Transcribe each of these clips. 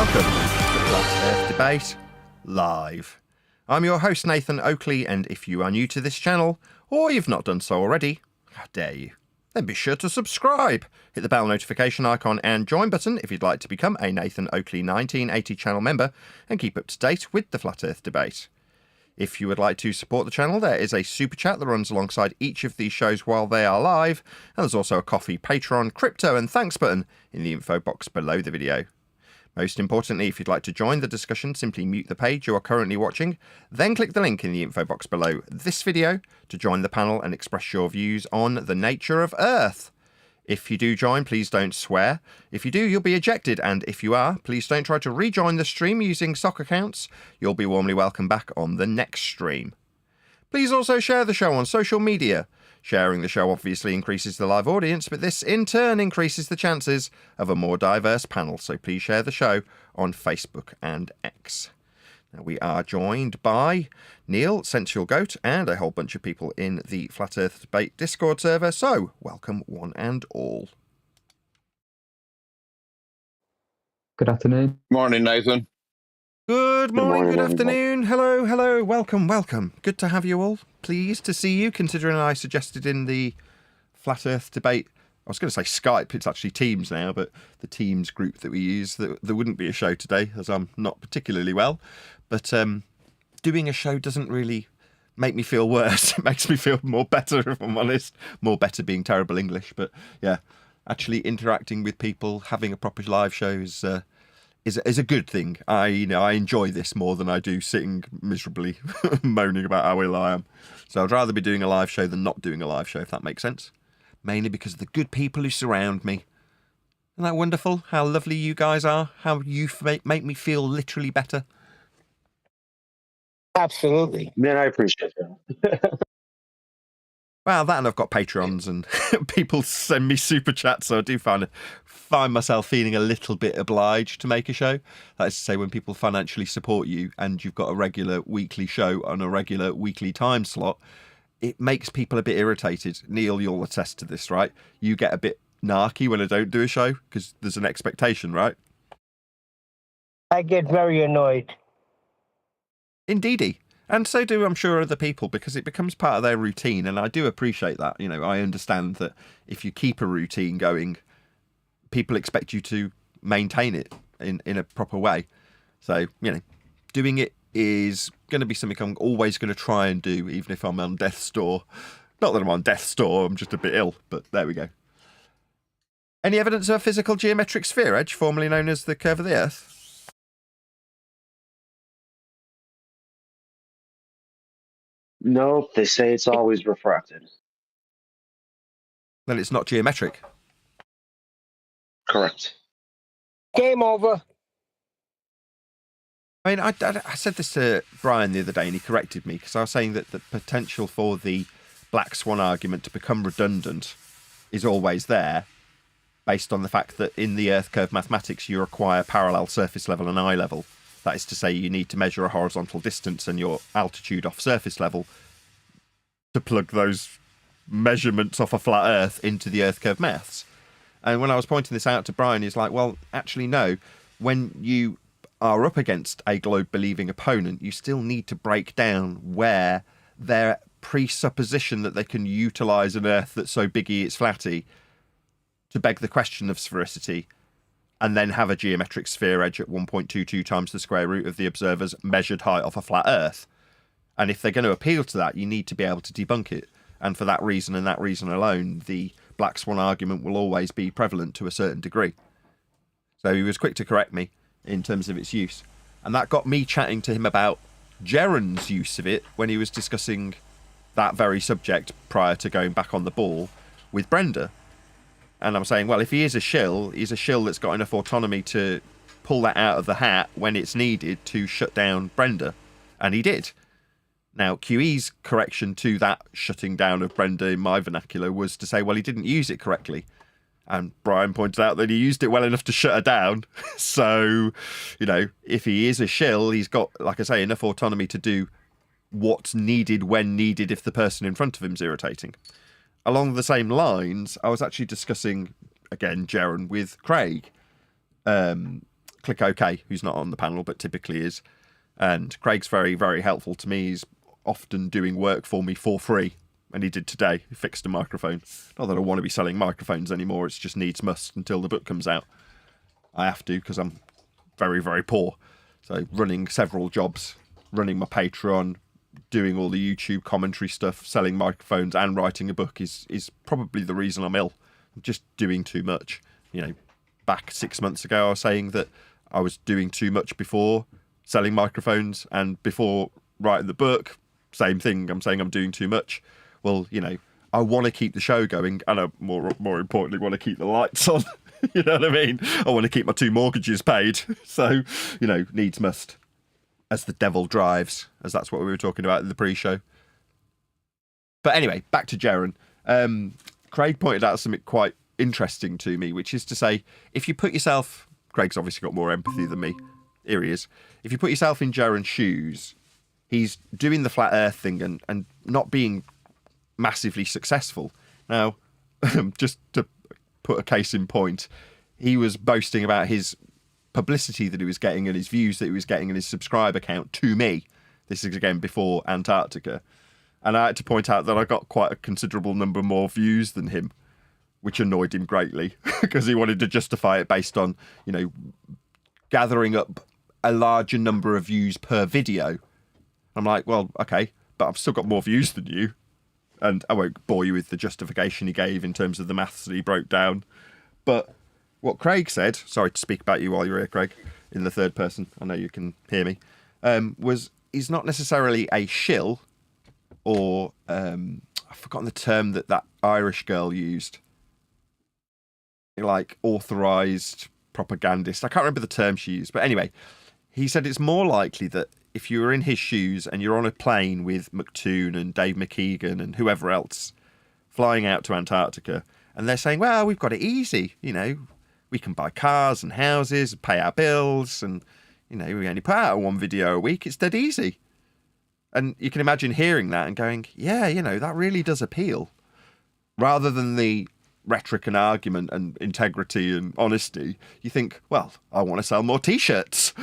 welcome to the Flat Earth Debate Live. I'm your host, Nathan Oakley, and if you are new to this channel, or you've not done so already, how dare you, then be sure to subscribe, hit the bell notification icon and join button if you'd like to become a Nathan Oakley 1980 channel member and keep up to date with the Flat Earth Debate. If you would like to support the channel, there is a super chat that runs alongside each of these shows while they are live, and there's also a coffee, Patreon, crypto and thanks button in the info box below the video. Most importantly, if you'd like to join the discussion, simply mute the page you are currently watching, then click the link in the info box below this video to join the panel and express your views on the nature of Earth. If you do join, please don't swear. If you do, you'll be ejected, and if you are, please don't try to rejoin the stream using sock accounts. You'll be warmly welcome back on the next stream. Please also share the show on social media. Sharing the show obviously increases the live audience, but this in turn increases the chances of a more diverse panel, so please share the show on Facebook and X. Now, we are joined by Neil, Sensual Goat, and a whole bunch of people in the Flat Earth Debate Discord server, so welcome one and all. Good afternoon. Morning, Nathan. Good morning, good morning. afternoon, hello, welcome. Good to have you all. Pleased to see you, considering I suggested in the Flat Earth Debate, I was going to say Skype, it's actually Teams now, but the Teams group that we use, that there wouldn't be a show today, as I'm not particularly well. But doing a show doesn't really make me feel worse. It makes me feel more better, if I'm honest. More better being terrible English. But yeah, actually interacting with people, having a proper live show is a good thing. I enjoy this more than I do sitting miserably moaning about how ill I am. So I'd rather be doing a live show than not doing a live show, if that makes sense. Mainly because of the good people who surround me. Isn't that wonderful? How lovely you guys are? How you make me feel literally better? Absolutely. Man, I appreciate that. Well, that and I've got Patreons and people send me super chats, so I do find myself feeling a little bit obliged to make a show. That is to say, when people financially support you and you've got a regular weekly show on a regular weekly time slot, it makes people a bit irritated. Neil, you'll attest to this, right? You get a bit narky when I don't do a show because there's an expectation, right? I get very annoyed. Indeedy. And so do, I'm sure, other people, because it becomes part of their routine, and I do appreciate that. You know, I understand that if you keep a routine going, people expect you to maintain it in a proper way. So, doing it is going to be something I'm always going to try and do, even if I'm on death's door. Not that I'm on death's door, I'm just a bit ill, but there we go. Any evidence of a physical geometric sphere edge, formerly known as the curve of the Earth? No, they say it's always refracted. Then it's not geometric. Correct. Game over. I mean, I said this to Brian the other day, and he corrected me, because I was saying that the potential for the black swan argument to become redundant is always there, based on the fact that in the Earth curve mathematics you require parallel surface level and eye level. That is to say, you need to measure a horizontal distance and your altitude off surface level to plug those measurements off a flat Earth into the Earth curve maths. And when I was pointing this out to Brian, he's like, well, actually, no. When you are up against a globe-believing opponent, you still need to break down where their presupposition that they can utilise an Earth that's so biggy it's flatty to beg the question of sphericity, and then have a geometric sphere edge at 1.22 times the square root of the observer's measured height off a flat Earth. And if they're going to appeal to that, you need to be able to debunk it. And for that reason and that reason alone, the black swan argument will always be prevalent to a certain degree. So he was quick to correct me in terms of its use. And that got me chatting to him about Geron's use of it when he was discussing that very subject prior to going back on the ball with Brenda. And I'm saying, well, if he is a shill, he's a shill that's got enough autonomy to pull that out of the hat when it's needed to shut down Brenda. And he did. Now, QE's correction to that shutting down of Brenda in my vernacular was to say, well, he didn't use it correctly. And Brian pointed out that he used it well enough to shut her down. So, if he is a shill, he's got, like I say, enough autonomy to do what's needed when needed if the person in front of him's irritating. Along the same lines, I was actually discussing, again, Geron with Craig. click OK, who's not on the panel but typically is. And Craig's very, very helpful to me. He's often doing work for me for free. And he did today. He fixed a microphone. Not that I want to be selling microphones anymore. It's just needs must until the book comes out. I have to because I'm very, very poor. So running several jobs, running my Patreon, doing all the YouTube commentary stuff, selling microphones and writing a book is probably the reason I'm ill. I'm just doing too much. Back 6 months ago, I was saying that I was doing too much before selling microphones, and before writing the book, same thing. I'm saying I'm doing too much. Well, I want to keep the show going, and I more importantly want to keep the lights on. You know what I mean? I want to keep my 2 mortgages paid. So, needs must. As the devil drives, as that's what we were talking about in the pre-show. But anyway, back to Jaren. Craig pointed out something quite interesting to me, which is to say, if you put yourself... Craig's obviously got more empathy than me. Here he is. If you put yourself in Jaren's shoes, he's doing the flat earth thing and not being massively successful. Now, just to put a case in point, he was boasting about his publicity that he was getting and his views that he was getting in his subscriber count to me. This is again before Antarctica. And I had to point out that I got quite a considerable number more views than him, which annoyed him greatly because he wanted to justify it based on, gathering up a larger number of views per video. I'm like, well, okay, but I've still got more views than you. And I won't bore you with the justification he gave in terms of the maths that he broke down. But what Craig said, sorry to speak about you while you're here, Craig, in the third person, I know you can hear me, was he's not necessarily a shill or, I've forgotten the term that Irish girl used. Like authorised propagandist. I can't remember the term she used. But anyway, he said it's more likely that if you were in his shoes and you're on a plane with McToon and Dave McKeegan and whoever else flying out to Antarctica, and they're saying, well, we've got it easy, we can buy cars and houses, pay our bills, and, we only put out 1 video a week, it's dead easy. And you can imagine hearing that and going, yeah, that really does appeal. Rather than the rhetoric and argument and integrity and honesty, you think, well, I want to sell more T-shirts.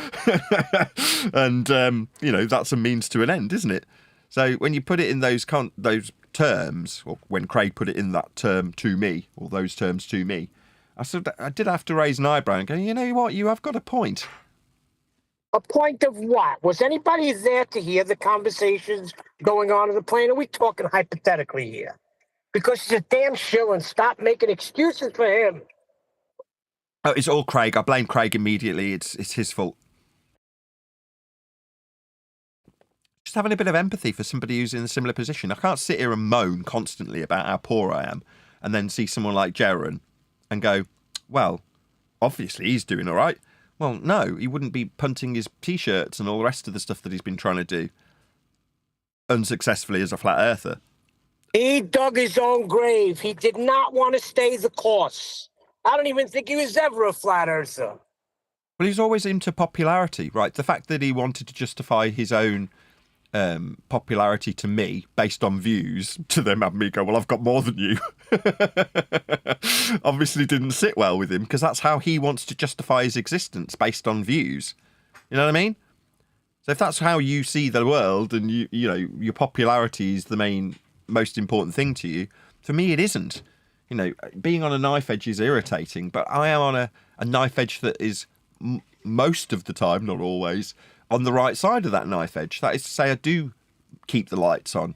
And, that's a means to an end, isn't it? So when you put it in those terms, or when Craig put it in that term to me, or those terms to me, I did have to raise an eyebrow and go, you know what, you have got a point. A point of what? Was anybody there to hear the conversations going on in the plane? Are we talking hypothetically here? Because he's a damn shill and stop making excuses for him. Oh, it's all Craig. I blame Craig immediately. It's his fault. Just having a bit of empathy for somebody who's in a similar position. I can't sit here and moan constantly about how poor I am and then see someone like Jaren and go, well, obviously he's doing all right. Well, no, he wouldn't be punting his T-shirts and all the rest of the stuff that he's been trying to do unsuccessfully as a flat earther. He dug his own grave. He did not want to stay the course. I don't even think he was ever a flat earther. Well, he's always into popularity, right? The fact that he wanted to justify his own popularity to me based on views to then have me go, well, I've got more than you. Obviously didn't sit well with him because that's how he wants to justify his existence based on views. You know what I mean? So if that's how you see the world and your popularity is the most important thing to you, for me it isn't. Being on a knife edge is irritating, but I am on a knife edge that is most of the time, not always, on the right side of that knife edge. That is to say, I do keep the lights on.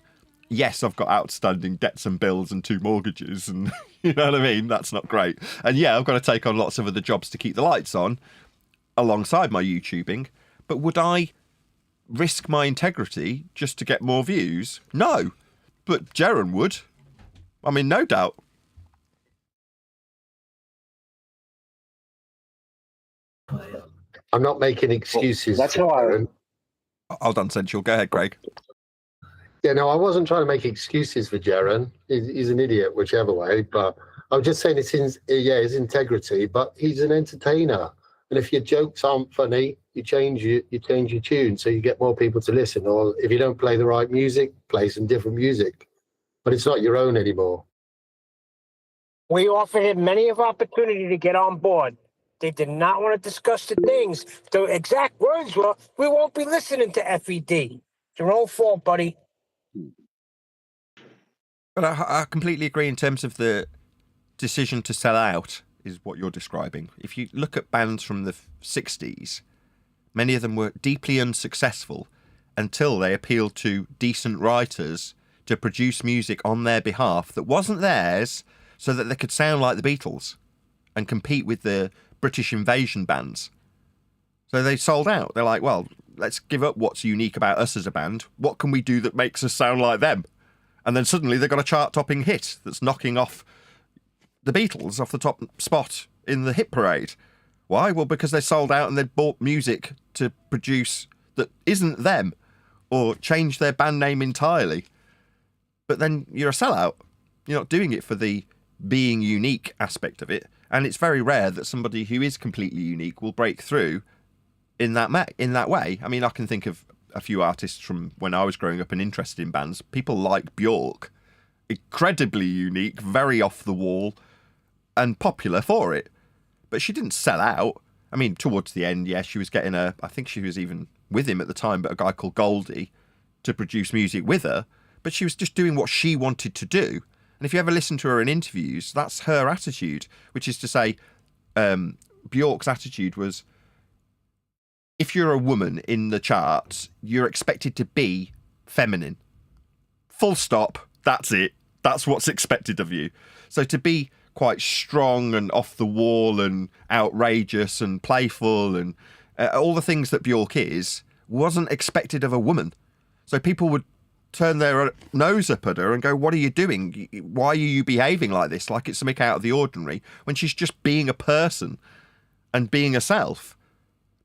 Yes, I've got outstanding debts and bills and 2 mortgages, and you know what I mean? That's not great. And yeah, I've got to take on lots of other jobs to keep the lights on alongside my YouTubing. But would I risk my integrity just to get more views? No. But Jaren would. I mean, no doubt. I'm not making excuses. Well, that's how I... Hold on, Sensual. Go ahead, Craig. Yeah, no, I wasn't trying to make excuses for Jaren. He's an idiot, whichever way. But I was just saying it's his integrity. But he's an entertainer, and if your jokes aren't funny, you change your tune so you get more people to listen. Or if you don't play the right music, play some different music. But it's not your own anymore. We offered him many of opportunity to get on board. They did not want to discuss the things. The exact words were, "We won't be listening to FED." It's your own fault, buddy. But I completely agree in terms of the decision to sell out is what you're describing. If you look at bands from the 60s, many of them were deeply unsuccessful until they appealed to decent writers to produce music on their behalf that wasn't theirs so that they could sound like the Beatles and compete with the British invasion bands. So they sold out. They're like, well, let's give up what's unique about us as a band. What can we do that makes us sound like them? And then suddenly they've got a chart-topping hit that's knocking off the Beatles off the top spot in the hit parade. Why? Well, because they sold out and they'd bought music to produce that isn't them or change their band name entirely. But then you're a sellout. You're not doing it for the being unique aspect of it. And it's very rare that somebody who is completely unique will break through in that way. I mean, I can think of a few artists from when I was growing up and interested in bands. People like Björk, incredibly unique, very off the wall, and popular for it. But she didn't sell out. I mean, towards the end, yes, she was getting I think she was even with him at the time, but a guy called Goldie to produce music with her. But she was just doing what she wanted to do. And if you ever listen to her in interviews, that's her attitude, which is to say, Björk's attitude was, if you're a woman in the charts, you're expected to be feminine. Full stop. That's it. That's what's expected of you. So to be quite strong and off the wall and outrageous and playful and all the things that Björk is wasn't expected of a woman. So people would turn their nose up at her and go, what are you doing? Why are you behaving like this? Like it's something out of the ordinary, when she's just being a person and being herself.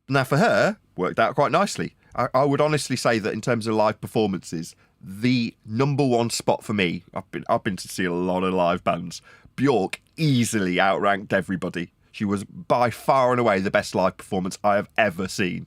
Now, for her, worked out quite nicely. I would honestly say that in terms of live performances, the number one spot for me, I've been to see a lot of live bands, Björk easily outranked everybody. She was by far and away the best live performance I have ever seen,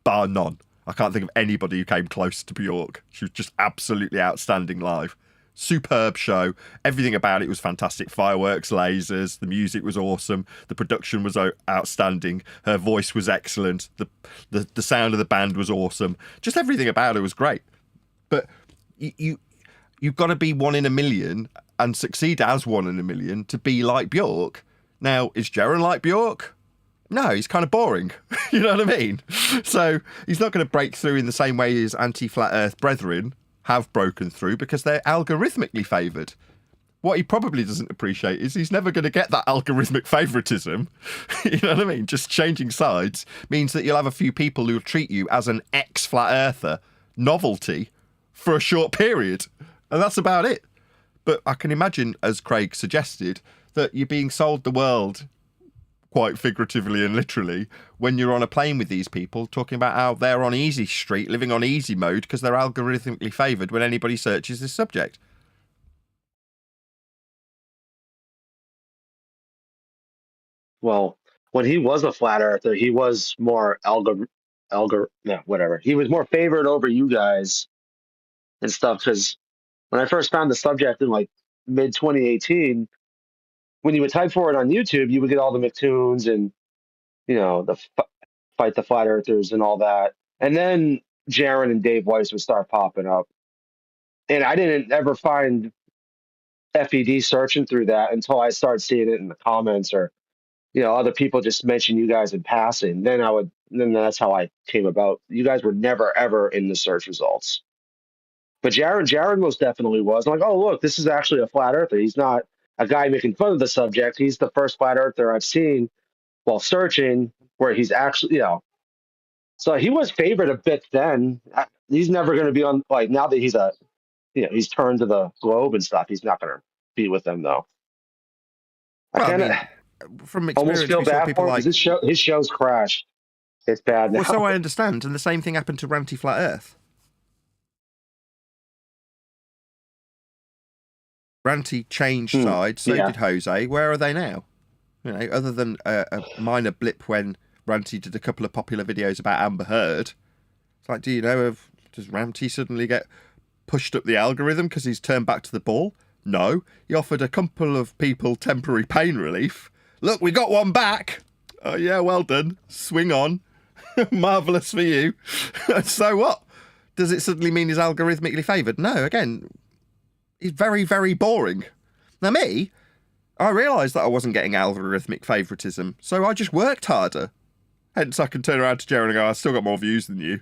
bar none. I can't think of anybody who came close to Björk. She was just absolutely outstanding live. Superb show. Everything about it was fantastic. Fireworks, lasers, the music was awesome. The production was outstanding. Her voice was excellent. The sound of the band was awesome. Just everything about it was great. But you've got to be one in a million and succeed as one in a million to be like Björk. Now, is Jaron like Björk? No, he's kind of boring. You know what I mean? So he's not going to break through in the same way as anti-flat earth brethren have broken through because they're algorithmically favoured. What he probably doesn't appreciate is he's never going to get that algorithmic favouritism. You know what I mean? Just changing sides means that you'll have a few people who will treat you as an ex-flat earther novelty for a short period. And that's about it. But I can imagine, as Craig suggested, that you're being sold the world quite figuratively and literally when you're on a plane with these people talking about how they're on easy street, living on easy mode because they're algorithmically favoured when anybody searches this subject. Well, when he was a flat earther, he was more whatever. He was more favored over you guys and stuff. Because when I first found the subject in like mid 2018, when you would type for it on YouTube, you would get all the McTunes and, you know, the Fight the Flat Earthers and all that. And then Jaron and Dave Weiss would start popping up. And I didn't ever find FED searching through that until I started seeing it in the comments or, you know, other people just mention you guys in passing. Then that's how I came about. You guys were never, ever in the search results. But Jaron most definitely was. I'm like, oh, look, this is actually a flat earther. He's not a guy making fun of the subject. He's the first flat earther I've seen while searching where he's actually, you know. So he was favored a bit then. He's never going to be on, like, now that he's turned to the globe and stuff, he's not going to be with them, though. From experience, almost feel we saw bad people for him like... 'cause his show's crashed. It's bad now. Well, so I understand. And the same thing happened to Ranty Flat Earth. Ranty changed sides, so did Jose. Where are they now? You know, other than a minor blip when Ranty did a couple of popular videos about Amber Heard. It's like, does Ranty suddenly get pushed up the algorithm because he's turned back to the ball? No. He offered a couple of people temporary pain relief. Look, we got one back. Oh, yeah, well done. Swing on. Marvellous for you. So what? Does it suddenly mean he's algorithmically favoured? No, again, he's very, very boring. Now me, I realised that I wasn't getting algorithmic favouritism, so I just worked harder. Hence I can turn around to Jerry and go, I still got more views than you,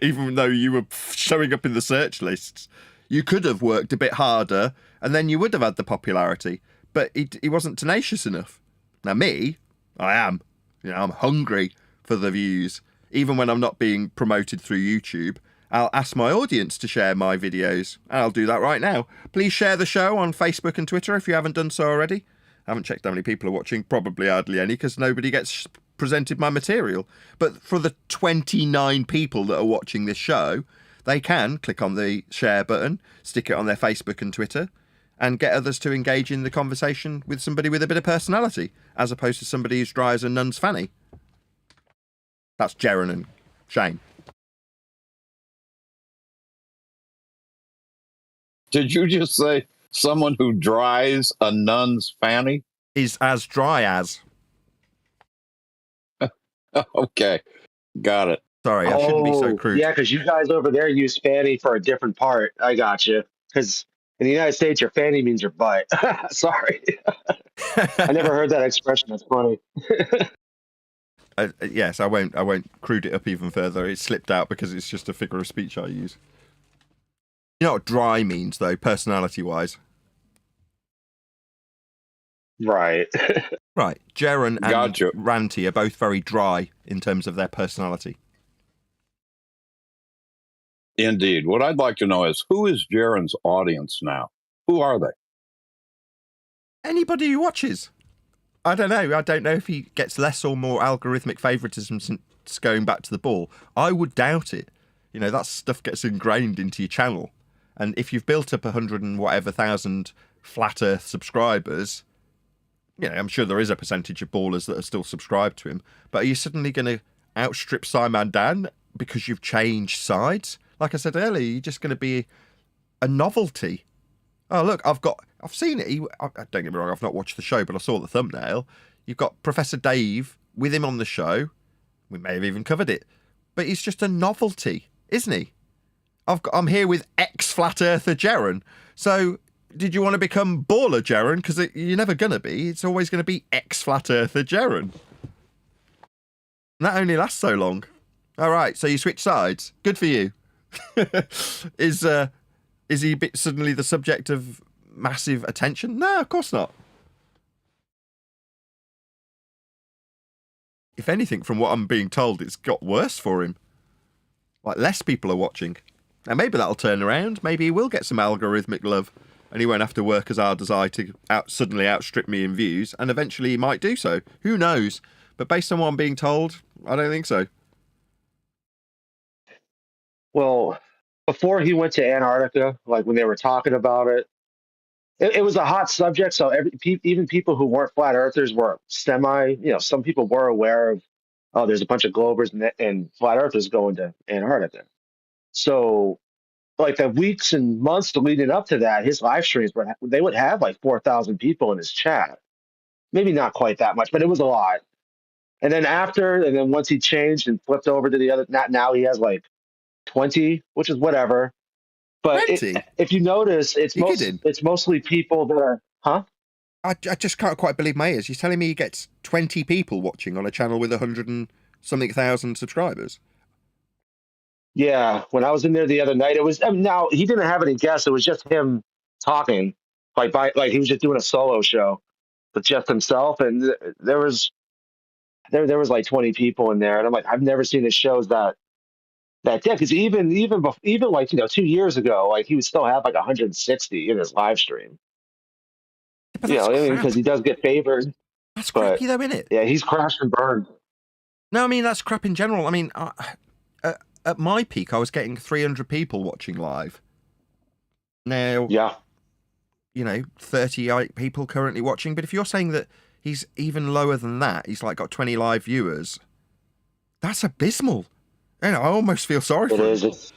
even though you were showing up in the search lists. You could have worked a bit harder, and then you would have had the popularity, but he wasn't tenacious enough. Now me, I am. I'm hungry for the views. Even when I'm not being promoted through YouTube, I'll ask my audience to share my videos, and I'll do that right now. Please share the show on Facebook and Twitter if you haven't done so already. I haven't checked how many people are watching, probably hardly any, because nobody gets presented my material. But for the 29 people that are watching this show, they can click on the share button, stick it on their Facebook and Twitter, and get others to engage in the conversation with somebody with a bit of personality, as opposed to somebody who's dry as a nun's fanny. That's Jaren and Shane. Did you just say someone who dries a nun's fanny? Is as dry as. Okay, got it. Sorry, I shouldn't be so crude. Yeah, because you guys over there use fanny for a different part. I got you. Because in the United States, your fanny means your butt. Sorry. I never heard that expression. That's funny. Yes, I won't crude it up even further. It slipped out because it's just a figure of speech I use. You know what dry means, though, personality-wise? Right. Right. Jaren and Gotcha. Ranty are both very dry in terms of their personality. Indeed. What I'd like to know is, who is Jaren's audience now? Who are they? Anybody who watches. I don't know. I don't know if he gets less or more algorithmic favoritism since going back to the ball. I would doubt it. That stuff gets ingrained into your channel. And if you've built up 100 and whatever thousand flat earth subscribers, I'm sure there is a percentage of ballers that are still subscribed to him. But are you suddenly going to outstrip Simon Dan because you've changed sides? Like I said earlier, you're just going to be a novelty. Oh, look, I've seen it. Don't get me wrong, I've not watched the show, but I saw the thumbnail. You've got Professor Dave with him on the show. We may have even covered it. But he's just a novelty, isn't he? I'm here with ex-Flat Earther Jaren. So, did you want to become Baller Jaren? Because you're never going to be. It's always going to be ex-Flat Earther Jaren. And that only lasts so long. All right, so you switch sides. Good for you. Is he suddenly the subject of massive attention? No, of course not. If anything, from what I'm being told, it's got worse for him. Like, less people are watching. Now, maybe that'll turn around. Maybe he will get some algorithmic love, and he won't have to work as hard as I to suddenly outstrip me in views, and eventually he might do so. Who knows? But based on what I'm being told, I don't think so. Well, before he went to Antarctica, like when they were talking about it, it was a hot subject. So even people who weren't flat earthers were some people were aware of, oh, there's a bunch of Globers and flat earthers going to Antarctica. So like the weeks and months leading up to that, his live streams they would have like 4,000 people in his chat. Maybe not quite that much, but it was a lot. And then once he changed and flipped over to the other, now he has like 20, which is whatever. But if you notice, it's mostly people that are, huh? I just can't quite believe my ears. You're telling me he gets 20 people watching on a channel with 100 and something thousand subscribers? Yeah, when I was in there the other night, it was now he didn't have any guests. It was just him talking, like he was just doing a solo show with just himself, and there was like 20 people in there, and I'm like, I've never seen his shows that dead, because even like 2 years ago, like he would still have like 160 in his live stream. But because he does get favored. That's crappy though, isn't it? Yeah, he's crashed and burned. No, I mean that's crap in general. I mean, at my peak, I was getting 300 people watching live. Now, yeah, 38 people currently watching. But if you're saying that he's even lower than that, he's like got 20 live viewers. That's abysmal. I almost feel sorry for him. It is.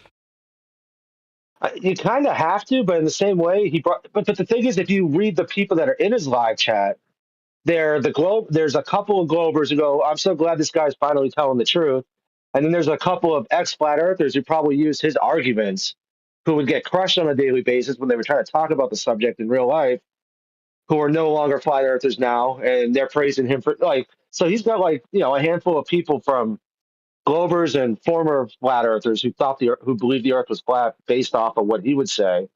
You kind of have to, but in the same way, but the thing is, if you read the people that are in his live chat, There's a couple of Globers who go, I'm so glad this guy's finally telling the truth. And then there's a couple of ex-flat earthers who probably use his arguments, who would get crushed on a daily basis when they were trying to talk about the subject in real life, who are no longer flat earthers now, and they're praising him for like. So he's got like a handful of people from Globers and former flat earthers who believed the Earth was flat based off of what he would say.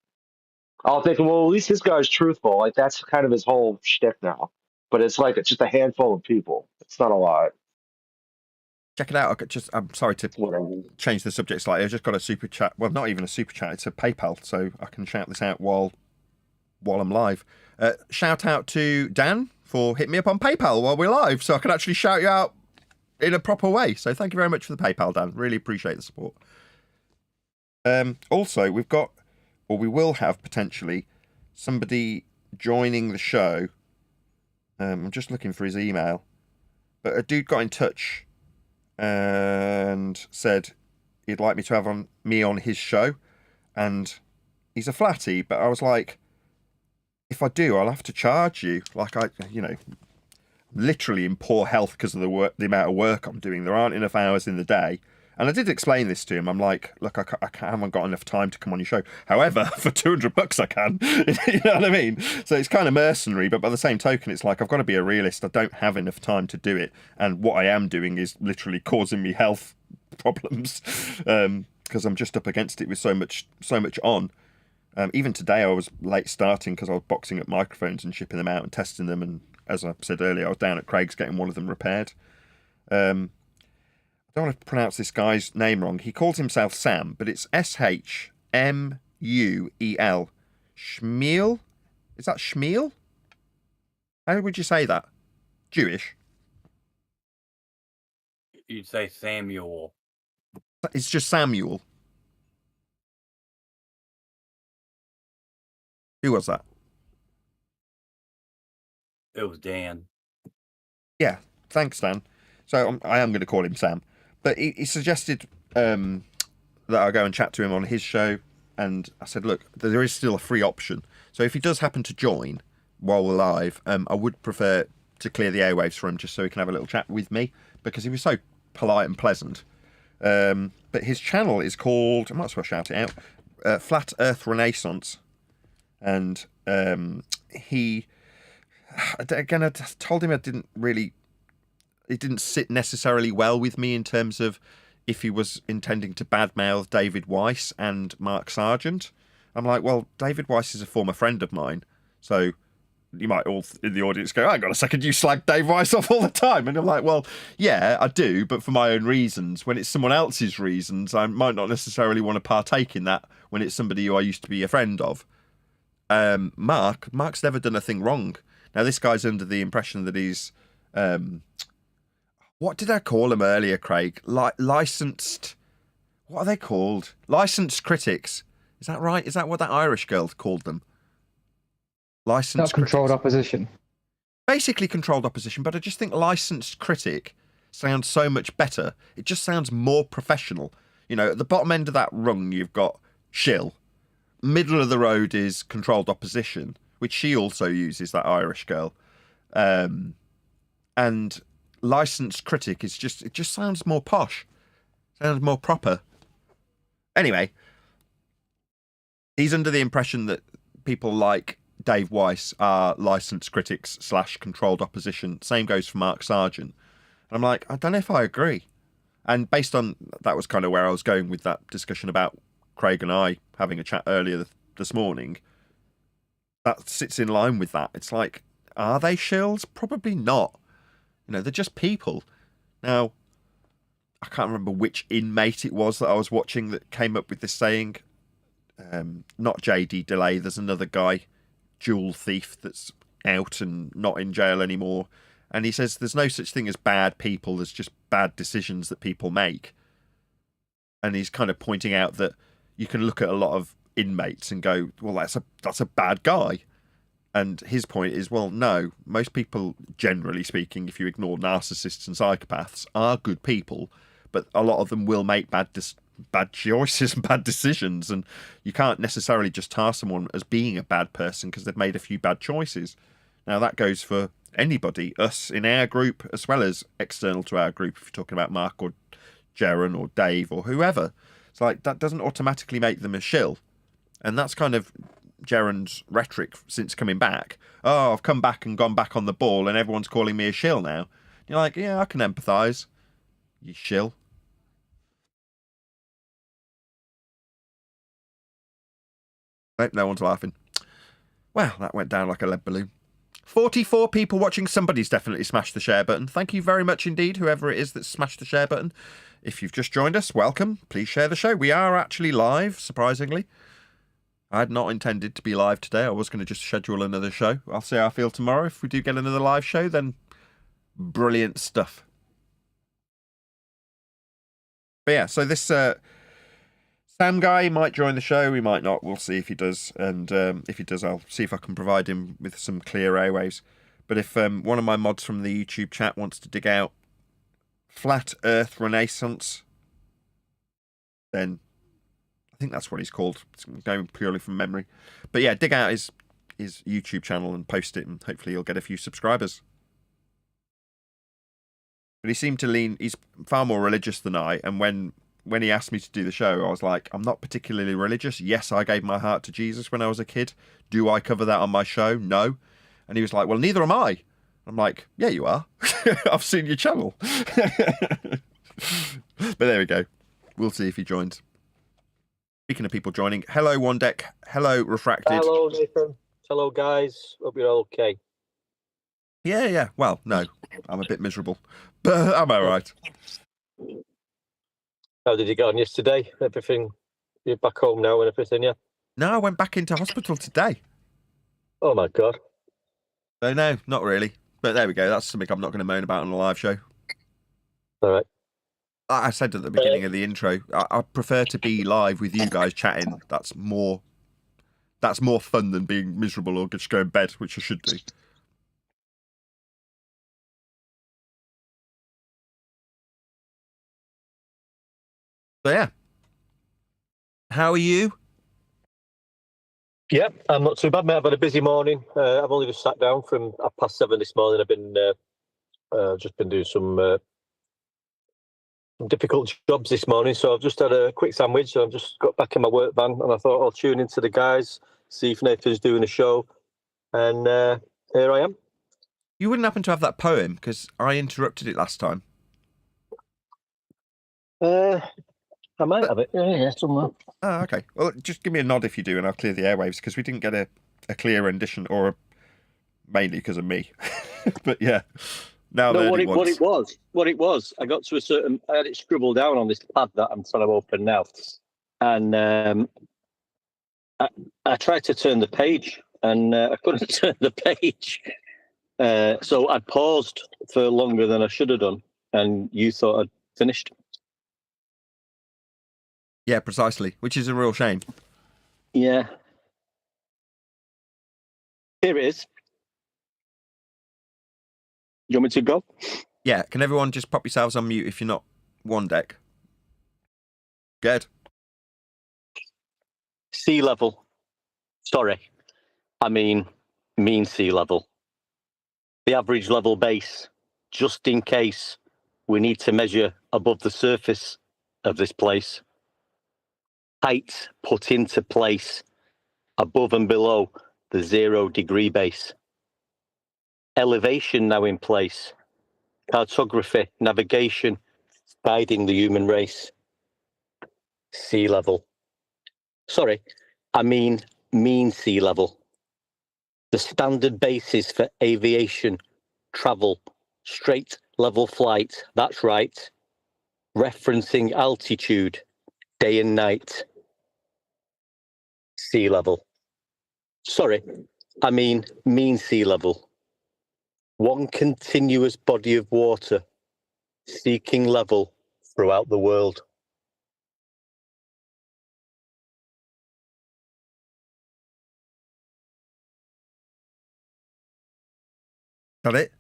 All thinking, well, at least this guy's truthful. Like that's kind of his whole shtick now. But it's like it's just a handful of people. It's not a lot. Check it out. I'm sorry to Whatever. change the subject slightly. I just got a super chat. Well, not even a super chat. It's a PayPal, so I can shout this out while I'm live. Shout out to Dan for hitting me up on PayPal while we're live, so I can actually shout you out in a proper way. So thank you very much for the PayPal, Dan. Really appreciate the support. Also, we will have potentially somebody joining the show. I'm just looking for his email, but a dude got in touch and said he'd like me to have me on his show, and he's a flatty, but I was like, if I do, I'll have to charge you. Like I'm literally in poor health because of the amount of work I'm doing. There aren't enough hours in the day. And I did explain this to him. I'm like, look, I haven't got enough time to come on your show. However, for $200 I can. You know what I mean? So it's kind of mercenary, but by the same token, it's like I've got to be a realist. I don't have enough time to do it. And what I am doing is literally causing me health problems because I'm just up against it with so much on. Even today, I was late starting because I was boxing up microphones and shipping them out and testing them. And as I said earlier, I was down at Craig's getting one of them repaired. I don't want to pronounce this guy's name wrong. He calls himself Sam, but it's Shmuel. Shmuel? Is that Shmuel? How would you say that? Jewish? You'd say Samuel. It's just Samuel. Who was that? It was Dan. Yeah, thanks, Dan. So I am going to call him Sam. But he suggested that I go and chat to him on his show. And I said, look, there is still a free option. So if he does happen to join while we're live, I would prefer to clear the airwaves for him just so he can have a little chat with me. Because he was so polite and pleasant. But his channel is called, I might as well shout it out, Flat Earth Renaissance. And he, again, I told him it didn't sit necessarily well with me in terms of if he was intending to badmouth David Weiss and Mark Sargent. I'm like, well, David Weiss is a former friend of mine. So you might all in the audience go, hang on a second, you slag Dave Weiss off all the time. And I'm like, well, yeah, I do, but for my own reasons. When it's someone else's reasons, I might not necessarily want to partake in that when it's somebody who I used to be a friend of. Mark's never done a thing wrong. Now, this guy's under the impression that he's... what did I call him earlier, Craig? Licensed... What are they called? Licensed critics. Is that right? Is that what that Irish girl called them? Licensed Not controlled critics. opposition. Basically controlled opposition, but I just think licensed critic sounds so much better. It just sounds more professional. You know, at the bottom end of that rung, you've got shill. Middle of the road is controlled opposition, which she also uses, that Irish girl. And licensed critic is it just sounds more posh. Sounds more proper. Anyway, he's under the impression that people like Dave Weiss are licensed critics / controlled opposition. Same goes for Mark Sargent. And I'm like, I don't know if I agree. And based on that was kind of where I was going with that discussion about Craig and I having a chat earlier this morning. That sits in line with that. It's like, are they shills? Probably not. You know, they're just people. Now, I can't remember which inmate it was that I was watching that came up with this saying. Not JD Delay. There's another guy, jewel thief, that's out and not in jail anymore. And he says there's no such thing as bad people. There's just bad decisions that people make. And he's kind of pointing out that you can look at a lot of inmates and go, well, that's a bad guy. And his point is, well, no, most people, generally speaking, if you ignore narcissists and psychopaths, are good people, but a lot of them will make bad choices and bad decisions, and you can't necessarily just tar someone as being a bad person because they've made a few bad choices. Now, that goes for anybody, us in our group, as well as external to our group, if you're talking about Mark or Jaron or Dave or whoever. It's like, that doesn't automatically make them a shill. And that's kind of Jaron's rhetoric since coming back. Oh, I've come back and gone back on the ball and everyone's calling me a shill now. You're like, yeah, I can empathise. You shill. Nope, no one's laughing. Well, that went down like a lead balloon. 44 people watching. Somebody's definitely smashed the share button. Thank you very much indeed, whoever it is that smashed the share button. If you've just joined us, welcome. Please share the show. We are actually live, surprisingly. I had not intended to be live today. I was going to just schedule another show. I'll see how I feel tomorrow. If we do get another live show, then brilliant stuff. But yeah, so this Sam guy might join the show. He might not. We'll see if he does. And if he does, I'll see if I can provide him with some clear airwaves. But if one of my mods from the YouTube chat wants to dig out Flat Earth Renaissance, then I think that's what he's called. It's going purely from memory. But yeah, dig out his YouTube channel and post it, and hopefully he'll get a few subscribers. But he seemed to lean, he's far more religious than I, and when he asked me to do the show, I was like, I'm not particularly religious. Yes, I gave my heart to Jesus when I was a kid. Do I cover that on my show? No. And he was like, well, neither am I. I'm like, yeah, you are. I've seen your channel. But there we go. We'll see if he joins. Speaking of people joining, hello, One Deck. Hello, Refracted. Hello, Nathan. Hello, guys. Hope you're all okay. Yeah. Well, no, I'm a bit miserable, but I'm all right. How did you get on yesterday? Everything, you're back home now and everything, yeah? No, I went back into hospital today. Oh, my God. So no, not really. But there we go. That's something I'm not going to moan about on a live show. All right. I said at the beginning of the intro, I prefer to be live with you guys chatting. That's more fun than being miserable or just go in bed, which I should do. So yeah. How are you? Yeah, I'm not too bad, mate. I've had a busy morning. I've only just sat down from 7:30 this morning. I've been just been doing some difficult jobs this morning, so I've just had a quick sandwich. So I've just got back in my work van, and I thought I'll tune into the guys, see if Nathan's doing a show, and here I am. You wouldn't happen to have that poem, because I interrupted it last time. I might have it. Yeah, somewhere. Oh, okay. Well, just give me a nod if you do, and I'll clear the airwaves, because we didn't get a clear rendition, or mainly because of me. But yeah. Now no, what it was, I got to a certain, I had it scribbled down on this pad that I'm trying to open now, and I tried to turn the page, and I couldn't turn the page, so I paused for longer than I should have done, and you thought I'd finished. Yeah, precisely, which is a real shame. Yeah. Here it is. You want me to go? Yeah, can everyone just pop yourselves on mute if you're not One Deck? Good. Sea level. Sorry. I mean sea level. The average level base, just in case we need to measure above the surface of this place. Height put into place above and below the 0 degree base. Elevation now in place. Cartography, navigation, guiding the human race. Sea level. Sorry, I mean mean sea level. The standard basis for aviation, travel, straight level flight, that's right. Referencing altitude, day and night. Sea level. Sorry, I mean mean sea level. One continuous body of water, seeking level throughout the world. Got it?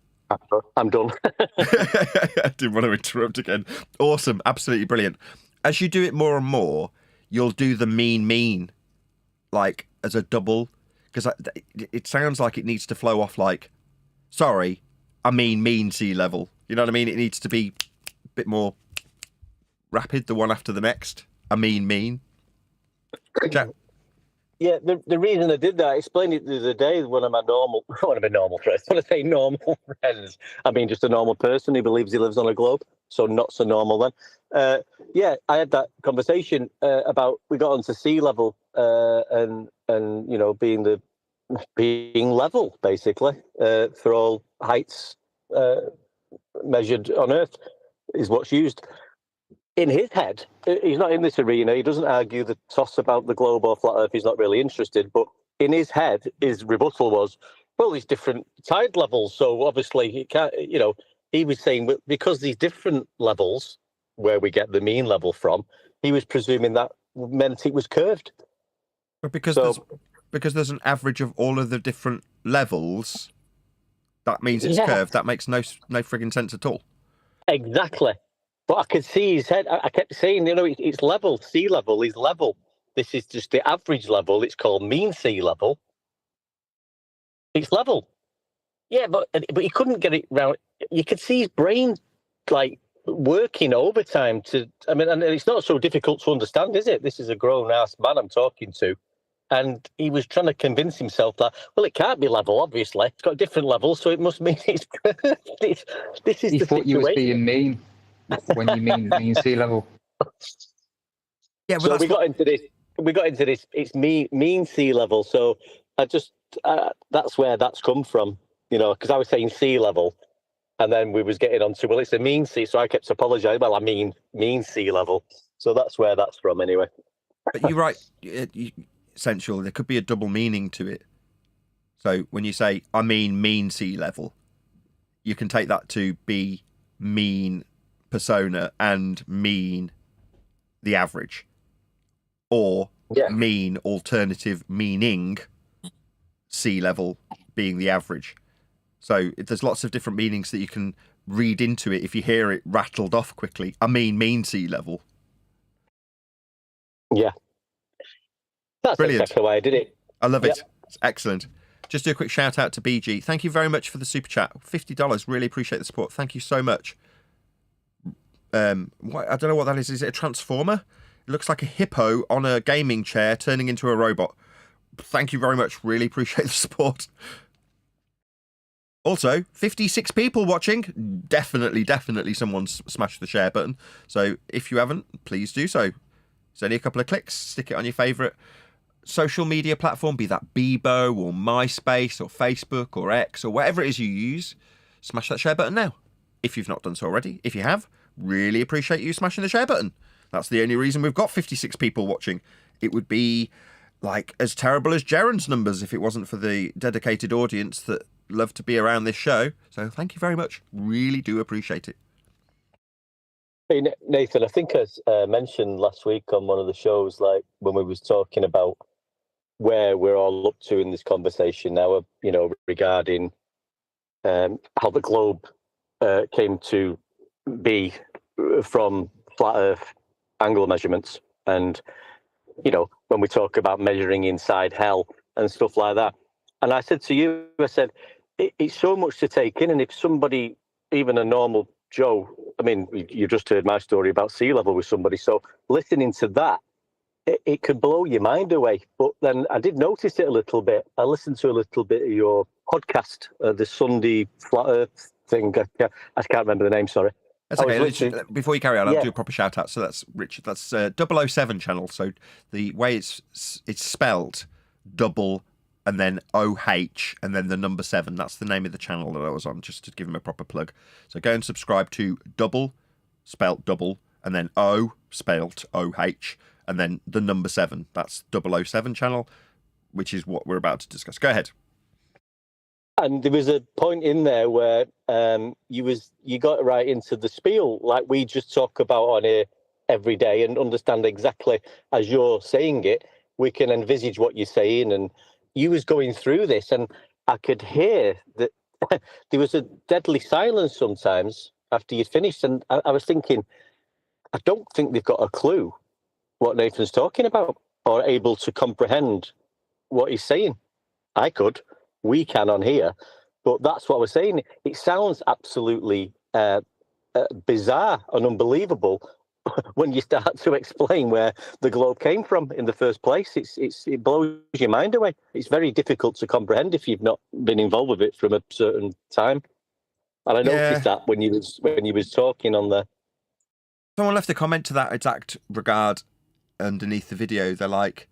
I'm done. I didn't want to interrupt again. Awesome, absolutely brilliant. As you do it more and more, you'll do the mean, like as a double, because it sounds like it needs to flow off like Sorry, I mean sea level. You know what I mean? It needs to be a bit more rapid, the one after the next. I mean. Jack. Yeah, the reason I did that, I explained it the other day. One of my normal friends. When I say normal friends, I mean just a normal person who believes he lives on a globe. So not so normal then. Yeah, I had that conversation about, we got onto sea level and you know, being level basically for all heights measured on Earth is what's used. In his head, he's not in this arena. He doesn't argue the toss about the globe or flat Earth. He's not really interested. But in his head, his rebuttal was, well, there's different tide levels. So obviously, he can't, you know, he was saying, because these different levels where we get the mean level from, he was presuming that meant it was curved. But because there's an average of all of the different levels, that means it's curved. That makes no frigging sense at all. Exactly. But I could see his head. I kept saying, you know, it's level. Sea level is level. This is just the average level. It's called mean sea level. It's level. Yeah, but he couldn't get it round. You could see his brain like working overtime I mean, and it's not so difficult to understand, is it? This is a grown-ass man I'm talking to. And he was trying to convince himself that, well, it can't be level, obviously. It's got different levels, so it must mean it's this is He the thought you was situation. being mean when you mean sea level. Yeah, but so we got into this. It's mean sea level. So I just that's where that's come from, you know, because I was saying sea level, and then we was getting onto, well, it's a mean sea. So I kept apologizing. Well, I mean sea level. So that's where that's from, anyway. But you're right. Essentially, there could be a double meaning to it. So when you say I mean sea level, you can take that to be mean persona and mean the average, or mean alternative meaning sea level being the average. So there's lots of different meanings that you can read into it if you hear it rattled off quickly. I mean sea level. Yeah. That's brilliant. Exactly why I did it. I love it. It's excellent. Just do a quick shout out to BG. Thank you very much for the super chat. $50. Really appreciate the support. Thank you so much. I don't know what that is. Is it a transformer? It looks like a hippo on a gaming chair turning into a robot. Thank you very much. Really appreciate the support. Also, 56 people watching. Definitely someone's smashed the share button. So if you haven't, please do so. It's only a couple of clicks. Stick it on your favourite social media platform, be that Bebo or MySpace or Facebook or X or whatever it is you use. Smash that share button now, if you've not done so already. If you have, really appreciate you smashing the share button. That's the only reason we've got 56 people watching. It would be like as terrible as Jaren's numbers if it wasn't for the dedicated audience that love to be around this show. So thank you very much. Really do appreciate it. Hey, Nathan, I think I mentioned last week on one of the shows, like when we was talking about where we're all up to in this conversation now, you know, regarding how the globe came to be from flat Earth angle measurements. And, you know, when we talk about measuring inside hell and stuff like that. And I said to you, I said, it's so much to take in. And if somebody, even a normal Joe, I mean, you just heard my story about sea level with somebody. So listening to that, it could blow your mind away. But then I did notice it a little bit. I listened to a little bit of your podcast, the Sunday Flat Earth thing. I can't remember the name, sorry. That's okay. Before you carry on, I'll do a proper shout out. So that's Richard. That's 007 channel. So the way it's spelt, double and then OH and then the number 7. That's the name of the channel that I was on, just to give him a proper plug. So go and subscribe to double, spelt double, and then O, spelt OH, and then the number 7. That's 007 channel, which is what we're about to discuss. Go ahead. And there was a point in there where you got right into the spiel, like we just talk about on here every day and understand exactly as you're saying it. We can envisage what you're saying, and you was going through this, and I could hear that there was a deadly silence sometimes after you'd finished, and I was thinking, I don't think they've got a clue what Nathan's talking about or able to comprehend what he's saying. I could. We can on here, But that's what I was saying. It sounds absolutely bizarre and unbelievable when you start to explain where the globe came from in the first place. It blows your mind away. It's very difficult to comprehend if you've not been involved with it from a certain time. And I noticed that when you was talking on the. Someone left a comment to that exact regard underneath the video. They're like,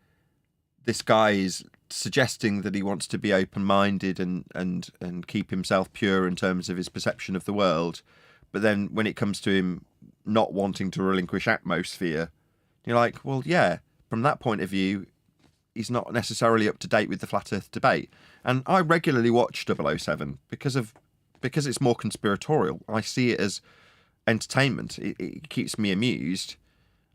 this guy is suggesting that he wants to be open-minded and keep himself pure in terms of his perception of the world, but then when it comes to him not wanting to relinquish atmosphere, you're like, well, yeah, from that point of view, he's not necessarily up to date with the flat earth debate. And I regularly watch 007 because it's more conspiratorial. I see it as entertainment. It keeps me amused.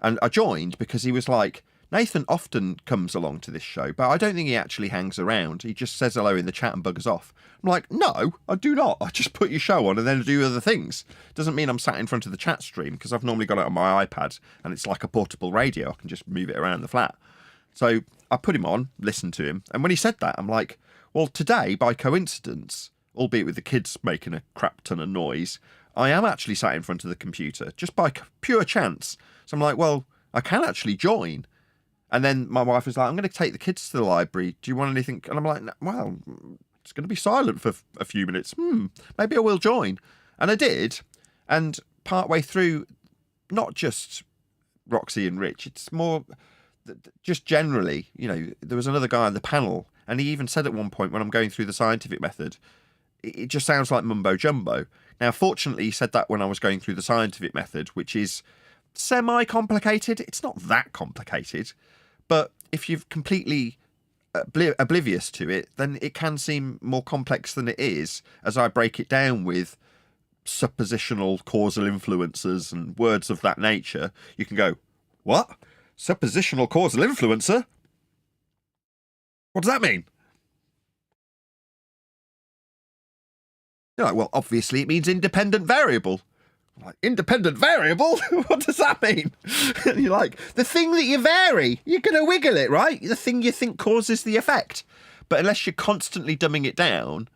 And I joined because he was like, Nathan often comes along to this show, but I don't think he actually hangs around. He just says hello in the chat and buggers off. I'm like, no, I do not. I just put your show on and then do other things. Doesn't mean I'm sat in front of the chat stream, because I've normally got it on my iPad and it's like a portable radio. I can just move it around the flat. So I put him on, listened to him. And when he said that, I'm like, well, today, by coincidence, albeit with the kids making a crap ton of noise, I am actually sat in front of the computer just by pure chance. So I'm like, well, I can actually join. And then my wife was like, I'm going to take the kids to the library. Do you want anything? And I'm like, well, it's going to be silent for a few minutes. Maybe I will join. And I did. And partway through, not just Roxy and Rich, it's more just generally, there was another guy on the panel, and he even said at one point when I'm going through the scientific method, it just sounds like mumbo jumbo. Now, fortunately, he said that when I was going through the scientific method, which is semi-complicated. It's not that complicated. But if you're completely oblivious to it, then it can seem more complex than it is, as I break it down with suppositional causal influencers and words of that nature. You can go, what? Suppositional causal influencer? What does that mean? You're like, well, obviously it means independent variable. I'm like, independent variable? What does that mean? And you're like, the thing that you vary, you're going to wiggle it, right? The thing you think causes the effect. But unless you're constantly dumbing it down,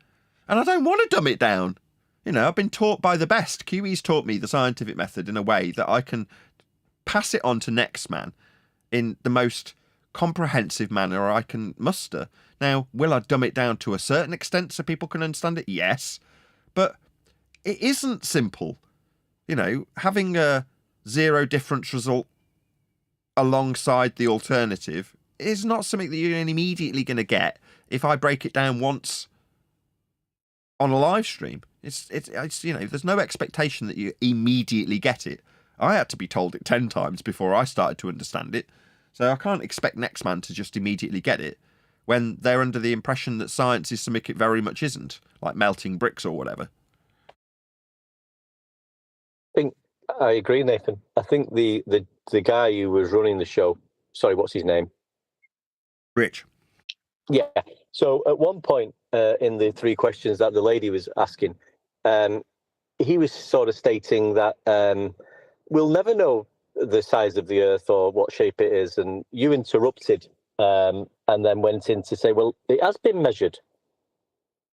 and I don't want to dumb it down. I've been taught by the best. QE's taught me the scientific method in a way that I can pass it on to next man in the most comprehensive manner I can muster. Now, will I dumb it down to a certain extent so people can understand it? Yes. But it isn't simple. Having a zero difference result alongside the alternative is not something that you're immediately going to get if I break it down once on a live stream. It's there's no expectation that you immediately get it. I had to be told it 10 times before I started to understand it. So I can't expect next man to just immediately get it when they're under the impression that science is something it very much isn't, like melting bricks or whatever. I agree, Nathan. I think the guy who was running the show, sorry, what's his name? Rich. Yeah. So at one point in the 3 questions that the lady was asking, he was sort of stating that we'll never know the size of the Earth or what shape it is. And you interrupted and then went in to say, well, it has been measured,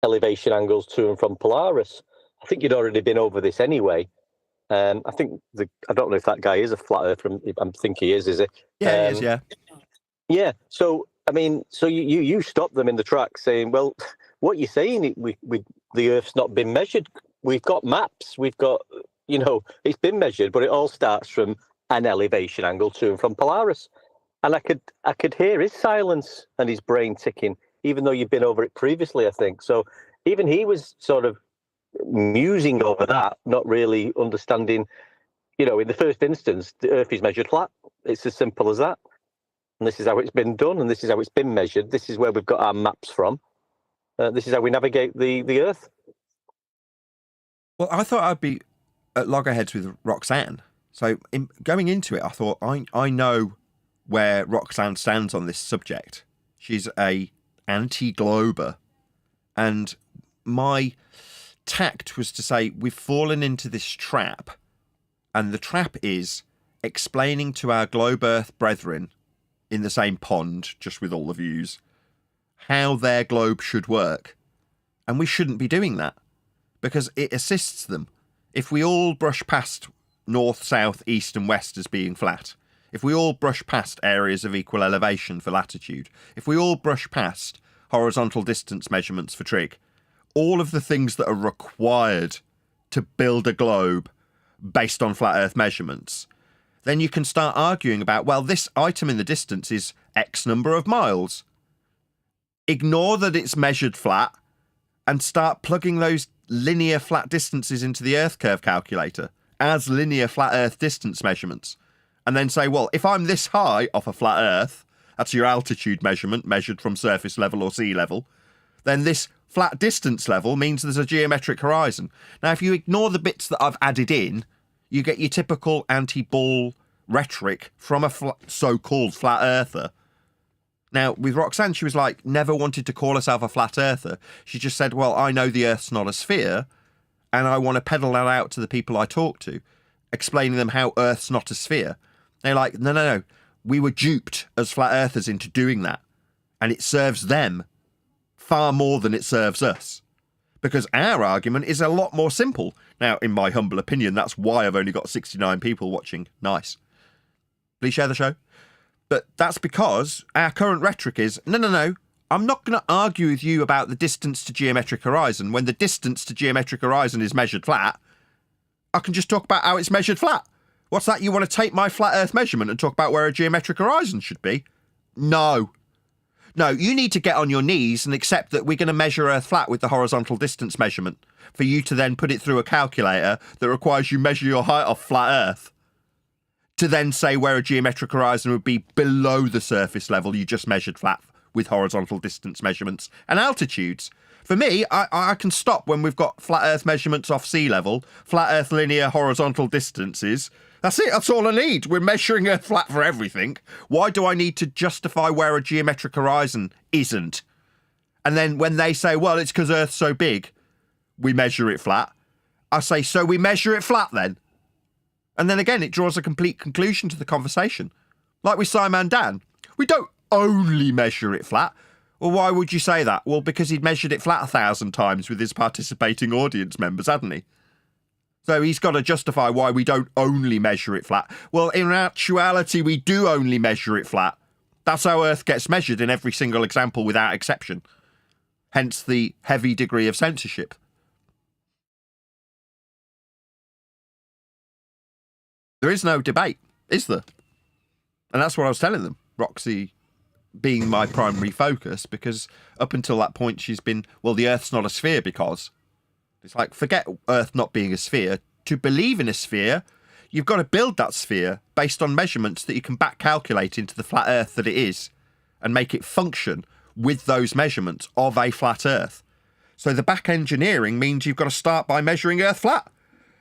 elevation angles to and from Polaris. I think you'd already been over this anyway. I think I don't know if that guy is a flat earther. I think he is it? Yeah, he is, yeah. Yeah. So, I mean, so you stopped them in the tracks saying, well, what you're saying, the Earth's not been measured. We've got maps. We've got, it's been measured, but it all starts from an elevation angle to and from Polaris. And I could hear his silence and his brain ticking, even though you've been over it previously, I think. So even he was sort of musing over that, not really understanding, in the first instance, the Earth is measured flat. It's as simple as that. And this is how it's been done, and this is how it's been measured. This is where we've got our maps from. This is how we navigate the Earth. Well, I thought I'd be at loggerheads with Roxanne. So going into it, I thought, I know where Roxanne stands on this subject. She's a anti-glober. And my tact was to say, we've fallen into this trap. And the trap is explaining to our globe Earth brethren in the same pond, just with all the views, how their globe should work. And we shouldn't be doing that because it assists them. If we all brush past north, south, east and west as being flat, if we all brush past areas of equal elevation for latitude, if we all brush past horizontal distance measurements for trig, all of the things that are required to build a globe based on flat earth measurements, then you can start arguing about, well, this item in the distance is X number of miles. Ignore that it's measured flat and start plugging those linear flat distances into the Earth curve calculator as linear flat Earth distance measurements. And then say, well, if I'm this high off a flat Earth, that's your altitude measurement measured from surface level or sea level, then this flat distance level means there's a geometric horizon. Now, if you ignore the bits that I've added in, you get your typical anti-ball rhetoric from a so-called flat earther. Now, with Roxanne, she was like, never wanted to call herself a flat earther. She just said, well, I know the Earth's not a sphere, and I want to peddle that out to the people I talk to, explaining them how Earth's not a sphere. They're like, no. We were duped as flat earthers into doing that, and it serves them far more than it serves us. Because our argument is a lot more simple. Now, in my humble opinion, that's why I've only got 69 people watching. Nice. Please share the show. But that's because our current rhetoric is, no, I'm not going to argue with you about the distance to geometric horizon when the distance to geometric horizon is measured flat. I can just talk about how it's measured flat. What's that? You want to take my flat Earth measurement and talk about where a geometric horizon should be? No, you need to get on your knees and accept that we're going to measure Earth flat with the horizontal distance measurement for you to then put it through a calculator that requires you measure your height off flat Earth to then say where a geometric horizon would be below the surface level you just measured flat with horizontal distance measurements and altitudes. For me, I can stop when we've got flat Earth measurements off sea level, flat Earth linear horizontal distances. That's it. That's all I need. We're measuring Earth flat for everything. Why do I need to justify where a geometric horizon isn't? And then when they say, well, it's because Earth's so big, we measure it flat. I say, so we measure it flat then? And then again, it draws a complete conclusion to the conversation. Like with Simon Dan, we don't only measure it flat. Well, why would you say that? Well, because he'd measured it flat 1,000 times with his participating audience members, hadn't he? So he's got to justify why we don't only measure it flat. Well, in actuality, we do only measure it flat. That's how Earth gets measured in every single example without exception. Hence the heavy degree of censorship. There is no debate, is there? And that's what I was telling them. Roxy being my primary focus, because up until that point she's been, well, the Earth's not a sphere because... It's like, forget Earth not being a sphere. To believe in a sphere, you've got to build that sphere based on measurements that you can back calculate into the flat Earth that it is and make it function with those measurements of a flat Earth. So the back engineering means you've got to start by measuring Earth flat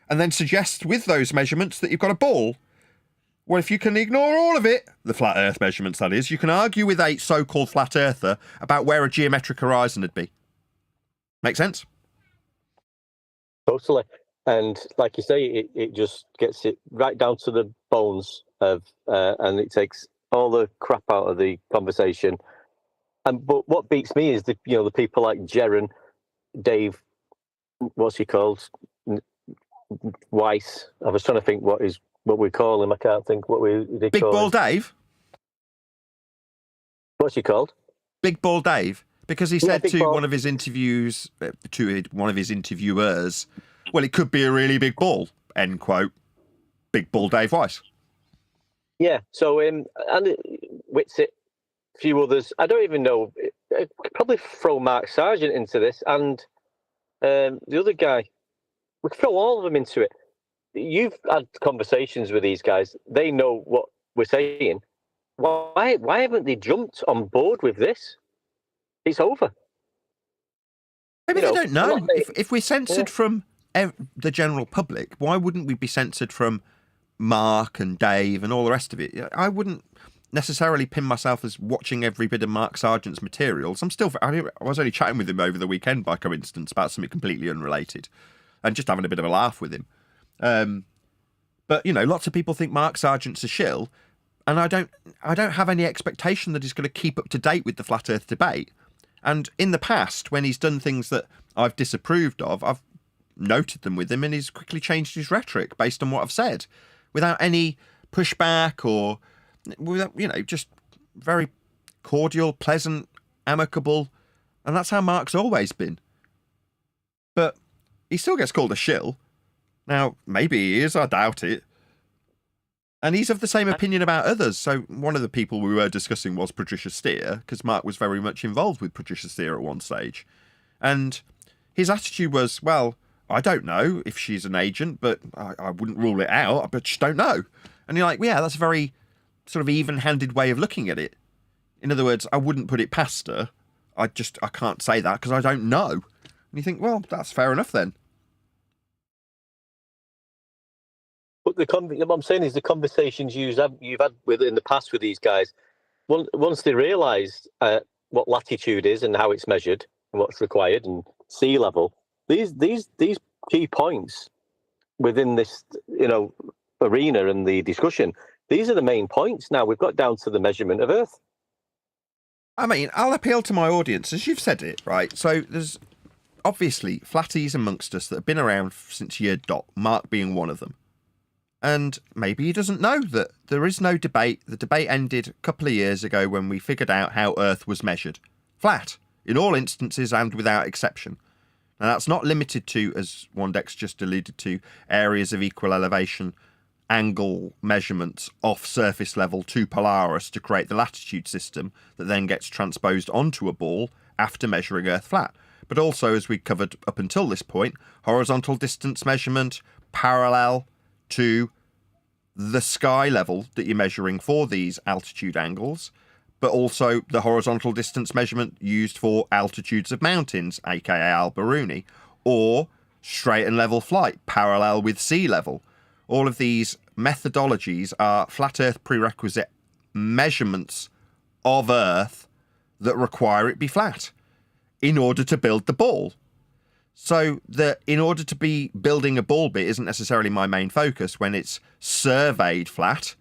and then suggest with those measurements that you've got a ball. Well, if you can ignore all of it, the flat Earth measurements that is, you can argue with a so-called flat earther about where a geometric horizon would be. Make sense? Totally. And like you say, it just gets it right down to the bones of, and it takes all the crap out of the conversation. But what beats me is the people like Jeren, Dave, what's he called? Weiss. I was trying to think what we call him. I can't think what they Big call Ball him. Dave? What's he called? Big Ball Dave. Because he said to ball. one of his interviews, to one of his interviewers, well, it could be a really big ball, end quote. Big Ball Dave Weiss. Yeah, so and Whitsitt, a few others. I don't even know. I could probably throw Mark Sargent into this, and the other guy. We could throw all of them into it. You've had conversations with these guys. They know what we're saying. Why haven't they jumped on board with this? It's over. Maybe they don't know. If we're censored from the general public, why wouldn't we be censored from Mark and Dave and all the rest of it? I wouldn't necessarily pin myself as watching every bit of Mark Sargent's materials. I was only chatting with him over the weekend by coincidence about something completely unrelated and just having a bit of a laugh with him. But, lots of people think Mark Sargent's a shill, and I don't have any expectation that he's going to keep up to date with the flat earth debate. And in the past, when he's done things that I've disapproved of, I've noted them with him, and he's quickly changed his rhetoric based on what I've said, without any pushback or, without, just very cordial, pleasant, amicable, and that's how Mark's always been. But he still gets called a shill. Now, maybe he is, I doubt it. And he's of the same opinion about others. So one of the people we were discussing was Patricia Steer, because Mark was very much involved with Patricia Steer at one stage. And his attitude was, well, I don't know if she's an agent, but I wouldn't rule it out. I just don't know. And you're like, well, yeah, that's a very sort of even-handed way of looking at it. In other words, I wouldn't put it past her. I can't say that because I don't know. And you think, well, that's fair enough then. But what I'm saying is the conversations you've had with in the past with these guys, once they realise what latitude is and how it's measured and what's required and sea level, these key points within this arena and the discussion, these are the main points. Now we've got down to the measurement of Earth. I mean, I'll appeal to my audience, as you've said it, right? So there's obviously flatties amongst us that have been around since year dot, Mark being one of them. And maybe he doesn't know that there is no debate. The debate ended a couple of years ago when we figured out how Earth was measured. Flat, in all instances and without exception. Now, that's not limited to, as Wandex just alluded to, areas of equal elevation, angle measurements off surface level to Polaris to create the latitude system that then gets transposed onto a ball after measuring Earth flat. But also, as we covered up until this point, horizontal distance measurement parallel to the sky level that you're measuring for these altitude angles, but also the horizontal distance measurement used for altitudes of mountains, aka Al-Biruni, or straight and level flight, parallel with sea level. All of these methodologies are flat Earth prerequisite measurements of Earth that require it be flat in order to build the ball. So that in order to be building a ball bit isn't necessarily my main focus when it's surveyed flat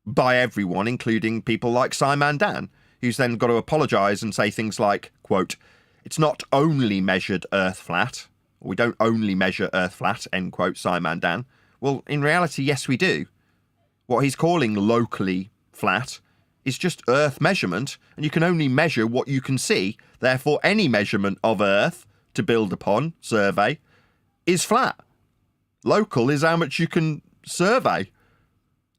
by everyone, including people like Simon Dan, who's then got to apologise and say things like, quote, it's not only measured Earth flat, or we don't only measure Earth flat, end quote, Simon Dan. Well, in reality, yes, we do. What he's calling locally flat is just Earth measurement, and you can only measure what you can see. Therefore, any measurement of Earth to build upon, survey, is flat. Local is how much you can survey.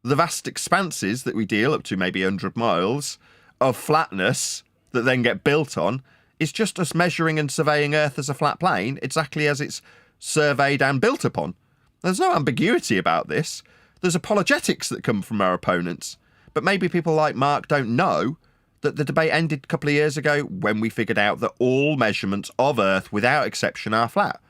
The vast expanses that we deal up to maybe 100 miles of flatness that then get built on is just us measuring and surveying Earth as a flat plane exactly as it's surveyed and built upon. There's no ambiguity about this. There's apologetics that come from our opponents. But maybe people like Mark don't know that the debate ended a couple of years ago when we figured out that all measurements of Earth, without exception, are flat.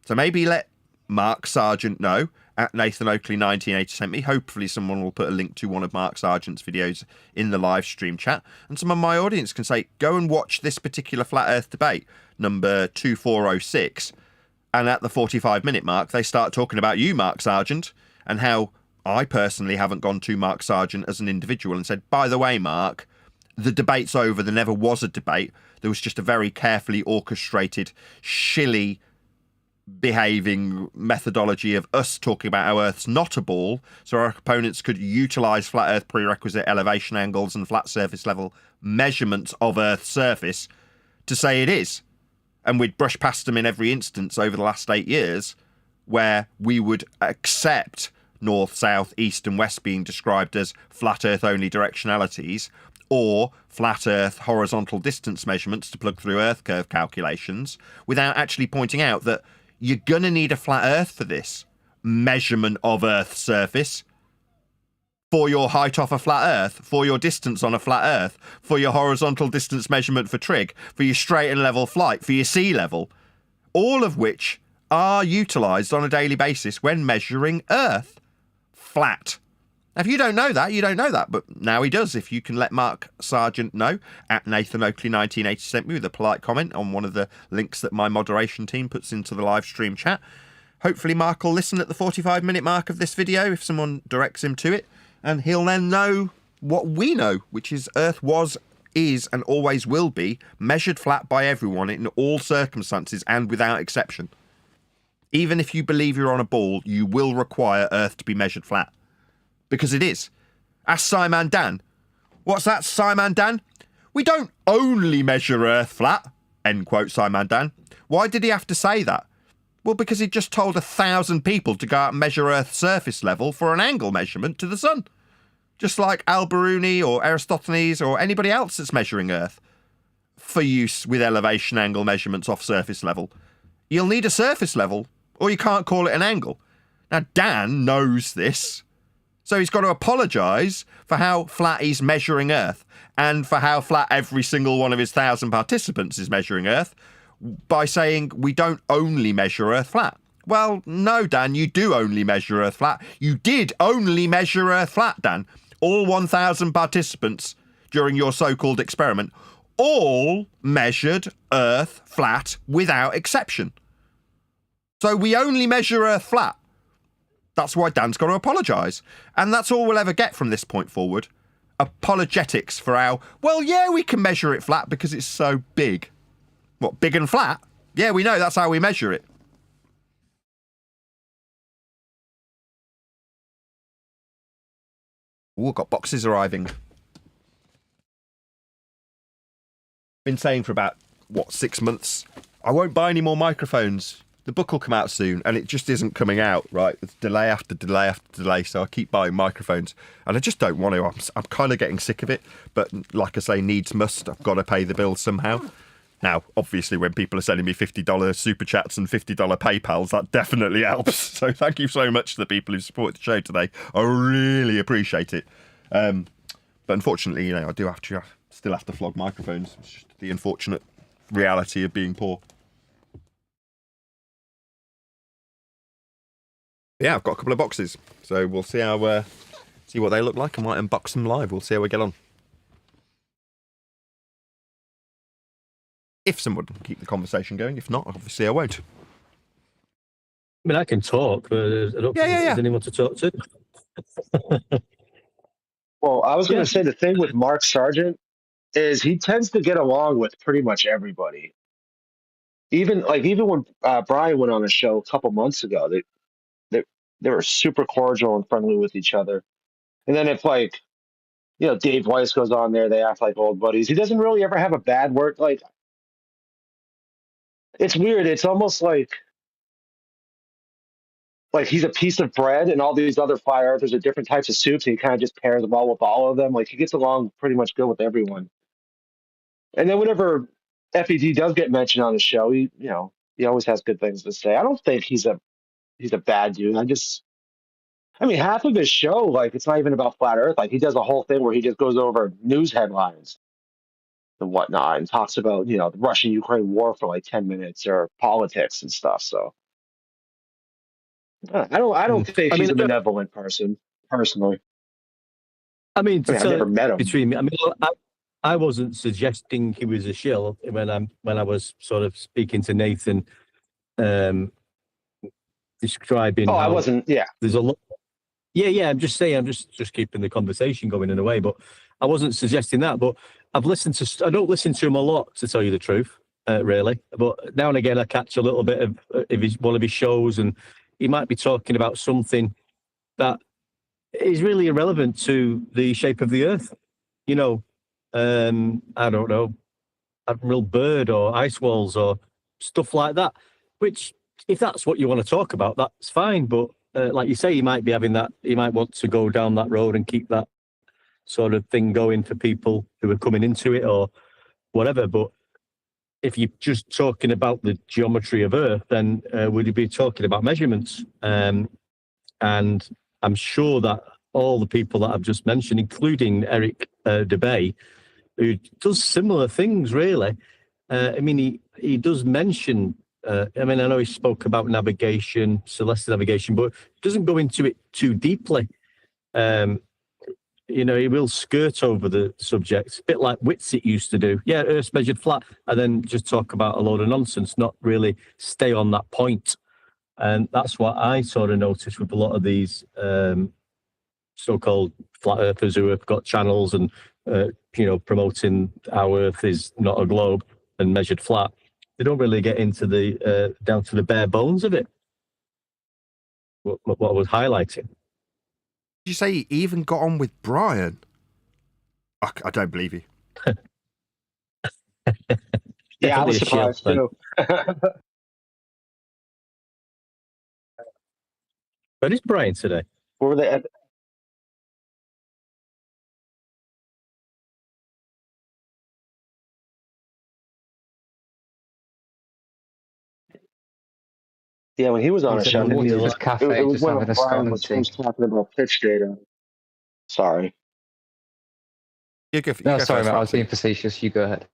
So maybe let Mark Sargent know, at Nathan Oakley 1980 sent me. Hopefully someone will put a link to one of Mark Sargent's videos in the live stream chat. And some of my audience can say, go and watch this particular Flat Earth debate, number 2406. And at the 45-minute mark, they start talking about you, Mark Sargent, and how I personally haven't gone to Mark Sargent as an individual and said, by the way, Mark, the debate's over. There never was a debate. There was just a very carefully orchestrated, shilly behaving methodology of us talking about how Earth's not a ball, so our opponents could utilise flat Earth prerequisite elevation angles and flat surface level measurements of Earth's surface to say it is. And we'd brush past them in every instance over the last 8 years where we would accept north, south, east and west being described as flat Earth only directionalities, or flat Earth horizontal distance measurements to plug through Earth curve calculations, without actually pointing out that you're going to need a flat Earth for this measurement of Earth's surface, for your height off a flat Earth, for your distance on a flat Earth, for your horizontal distance measurement for trig, for your straight and level flight, for your sea level, all of which are utilised on a daily basis when measuring Earth flat. Now, if you don't know that, you don't know that, but now he does. If you can let Mark Sargent know, at Nathan Oakley 1980 sent me with a polite comment on one of the links that my moderation team puts into the live stream chat. Hopefully Mark will listen at the 45-minute mark of this video if someone directs him to it, and he'll then know what we know, which is Earth was is and always will be measured flat by everyone in all circumstances and without exception. Even if you believe you're on a ball, you will require Earth to be measured flat. Because it is. Ask Simon Dan. What's that, Simon Dan? We don't only measure Earth flat, end quote, Simon Dan. Why did he have to say that? Well, because he just told 1,000 people to go out and measure Earth's surface level for an angle measurement to the sun. Just like Al-Biruni or Eratosthenes or anybody else that's measuring Earth for use with elevation angle measurements off surface level. You'll need a surface level, or you can't call it an angle. Now, Dan knows this, so he's got to apologise for how flat he's measuring Earth and for how flat every single one of his 1,000 participants is measuring Earth by saying we don't only measure Earth flat. Well, no, Dan, you do only measure Earth flat. You did only measure Earth flat, Dan. All 1,000 participants during your so-called experiment all measured Earth flat without exception. So we only measure Earth flat. That's why Dan's got to apologise. And that's all we'll ever get from this point forward. Apologetics for how, well, yeah, we can measure it flat because it's so big. What, big and flat? Yeah, we know that's how we measure it. Ooh, got boxes arriving. Been saying for about, 6 months, I won't buy any more microphones. The book will come out soon, and it just isn't coming out, right? It's delay after delay after delay, so I keep buying microphones, and I just don't want to. I'm kind of getting sick of it, but like I say, needs must. I've got to pay the bills somehow. Now, obviously, when people are sending me $50 super chats and $50 PayPals, that definitely helps. So thank you so much to the people who supported the show today. I really appreciate it. But unfortunately, I do still have to flog microphones. It's just the unfortunate reality of being poor. Yeah, I've got a couple of boxes, so we'll see how see what they look like. I might unbox them live. We'll see how we get on. If someone can keep the conversation going, if not, obviously I won't. I mean, I can talk, but I don't think there's anyone to talk to. Well, I was going to say the thing with Mark Sargent is he tends to get along with pretty much everybody. Even when Brian went on the show a couple months ago, they were super cordial and friendly with each other. And then if Dave Weiss goes on there, they act like old buddies. He doesn't really ever have a bad word. It's weird. It's almost like he's a piece of bread, and all these other flat earthers are different types of soups, and he kind of just pairs well with all of them. He gets along pretty much good with everyone. And then whenever FED does get mentioned on the show, he always has good things to say. I don't think he's a bad dude. Half of his show, it's not even about flat Earth. He does a whole thing where he just goes over news headlines and whatnot and talks about, the Russian-Ukraine war for 10 minutes or politics and stuff. So I don't think he's a benevolent person, personally. I've never met him. Between me, I wasn't suggesting he was a shill when I was sort of speaking to Nathan, describing. Oh, I wasn't. Yeah, there's a lot. Yeah. I'm just saying. I'm just keeping the conversation going in a way, but I wasn't suggesting that. But I don't listen to him a lot, to tell you the truth, really. But now and again, I catch a little bit of one of his shows, and he might be talking about something that is really irrelevant to the shape of the Earth. I don't know, Admiral Byrd or ice walls or stuff like that. Which, if that's what you want to talk about, that's fine. But like you say, he might be having that. He might want to go down that road and keep that sort of thing going for people who are coming into it or whatever. But if you're just talking about the geometry of Earth, then would you be talking about measurements? And I'm sure that all the people that I've just mentioned, including Eric DeBay, who does similar things, really. He does mention, I know he spoke about navigation, celestial navigation, but he doesn't go into it too deeply. He will skirt over the subject, a bit like Whitsitt used to do. Yeah, Earth's measured flat, and then just talk about a load of nonsense, not really stay on that point. And that's what I sort of noticed with a lot of these so-called flat earthers who have got channels and promoting our Earth is not a globe and measured flat. They don't really get into the down to the bare bones of it. What I was highlighting. Did you say he even got on with Brian? I don't believe you. Yeah, I was Definitely a surprised shield, too. Where is Brian today? Where were they at? Yeah, when he was on He's a show, in he the was, His cafe, it was just when having a Brian scone was tea. first talking about pitch data. Sorry. You go, No, go sorry, first, mate. I was Foxy. being facetious. You go ahead.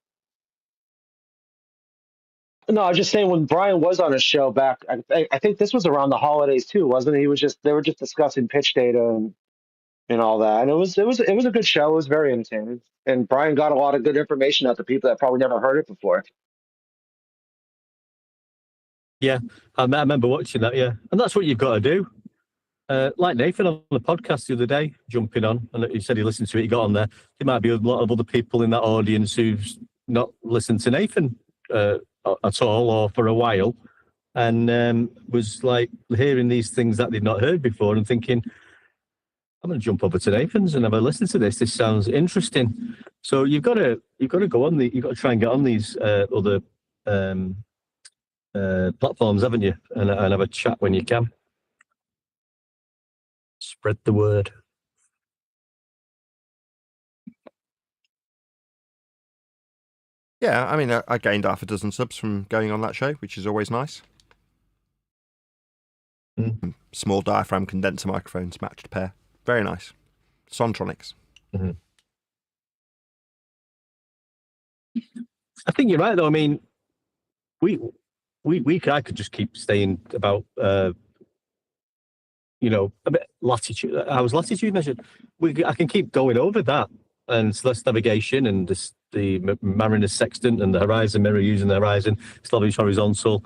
No, I was just saying when Brian was on a show back, I think this was around the holidays too, wasn't it? They were just discussing pitch data and all that, and it was a good show. It was very entertaining, and Brian got a lot of good information out to people that probably never heard it before. Yeah, I remember watching that. Yeah, and that's what you've got to do. Like Nathan on the podcast the other day, jumping on, and he said he listened to it. He got on there. There might be a lot of other people in that audience who's not listened to Nathan at all or for a while, and was like hearing these things that they'd not heard before and thinking, I'm going to jump over to Nathan's and have a listen to this. This sounds interesting. So you've got to go on you've got to try and get on these other platforms, haven't you? And have a chat when you can. Spread the word. Yeah, I mean, I gained half a dozen subs from going on that show, which is always nice. Small diaphragm condenser microphones, matched pair. Very nice. Sontronics. Mm-hmm. I think you're right, though. I mean, I could just keep saying about, a bit latitude. How was latitude measured? I can keep going over that and Celeste navigation and the Mariner's sextant and the horizon mirror using the horizon, Slavish horizontal,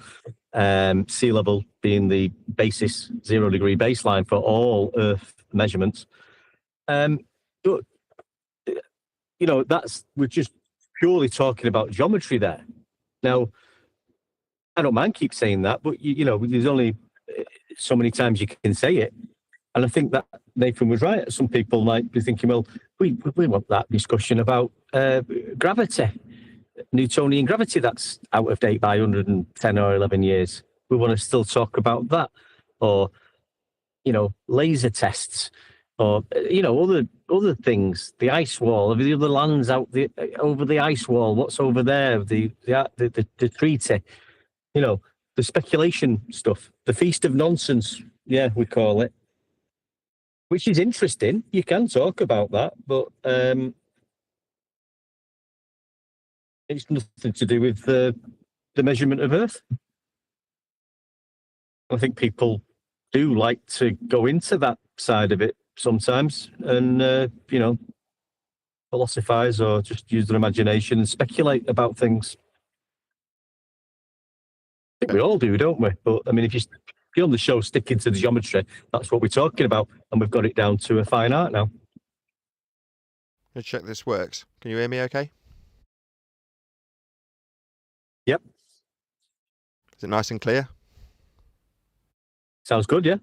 sea level being the basis 0 degree baseline for all Earth measurements. But we're just purely talking about geometry there. Now, I don't mind keep saying that, but there's only so many times you can say it. And I think that Nathan was right. Some people might be thinking, well, we want that discussion about gravity, Newtonian gravity that's out of date by 110 or 11 years. We want to still talk about that. Or, laser tests or, other things, the ice wall, the other lands over the ice wall, what's over there, the treaty, the speculation stuff, the feast of nonsense, we call it. Which is interesting. You can talk about that, but it's nothing to do with the measurement of Earth. I think people do like to go into that side of it sometimes and, philosophize or just use their imagination and speculate about things. I think we all do, don't we? But, I mean, if you're on the show sticking to the geometry, that's what we're talking about, and we've got it down to a fine art now. Let's check this works. Can you hear me okay? Yep. Is it nice and clear? Sounds good, yeah.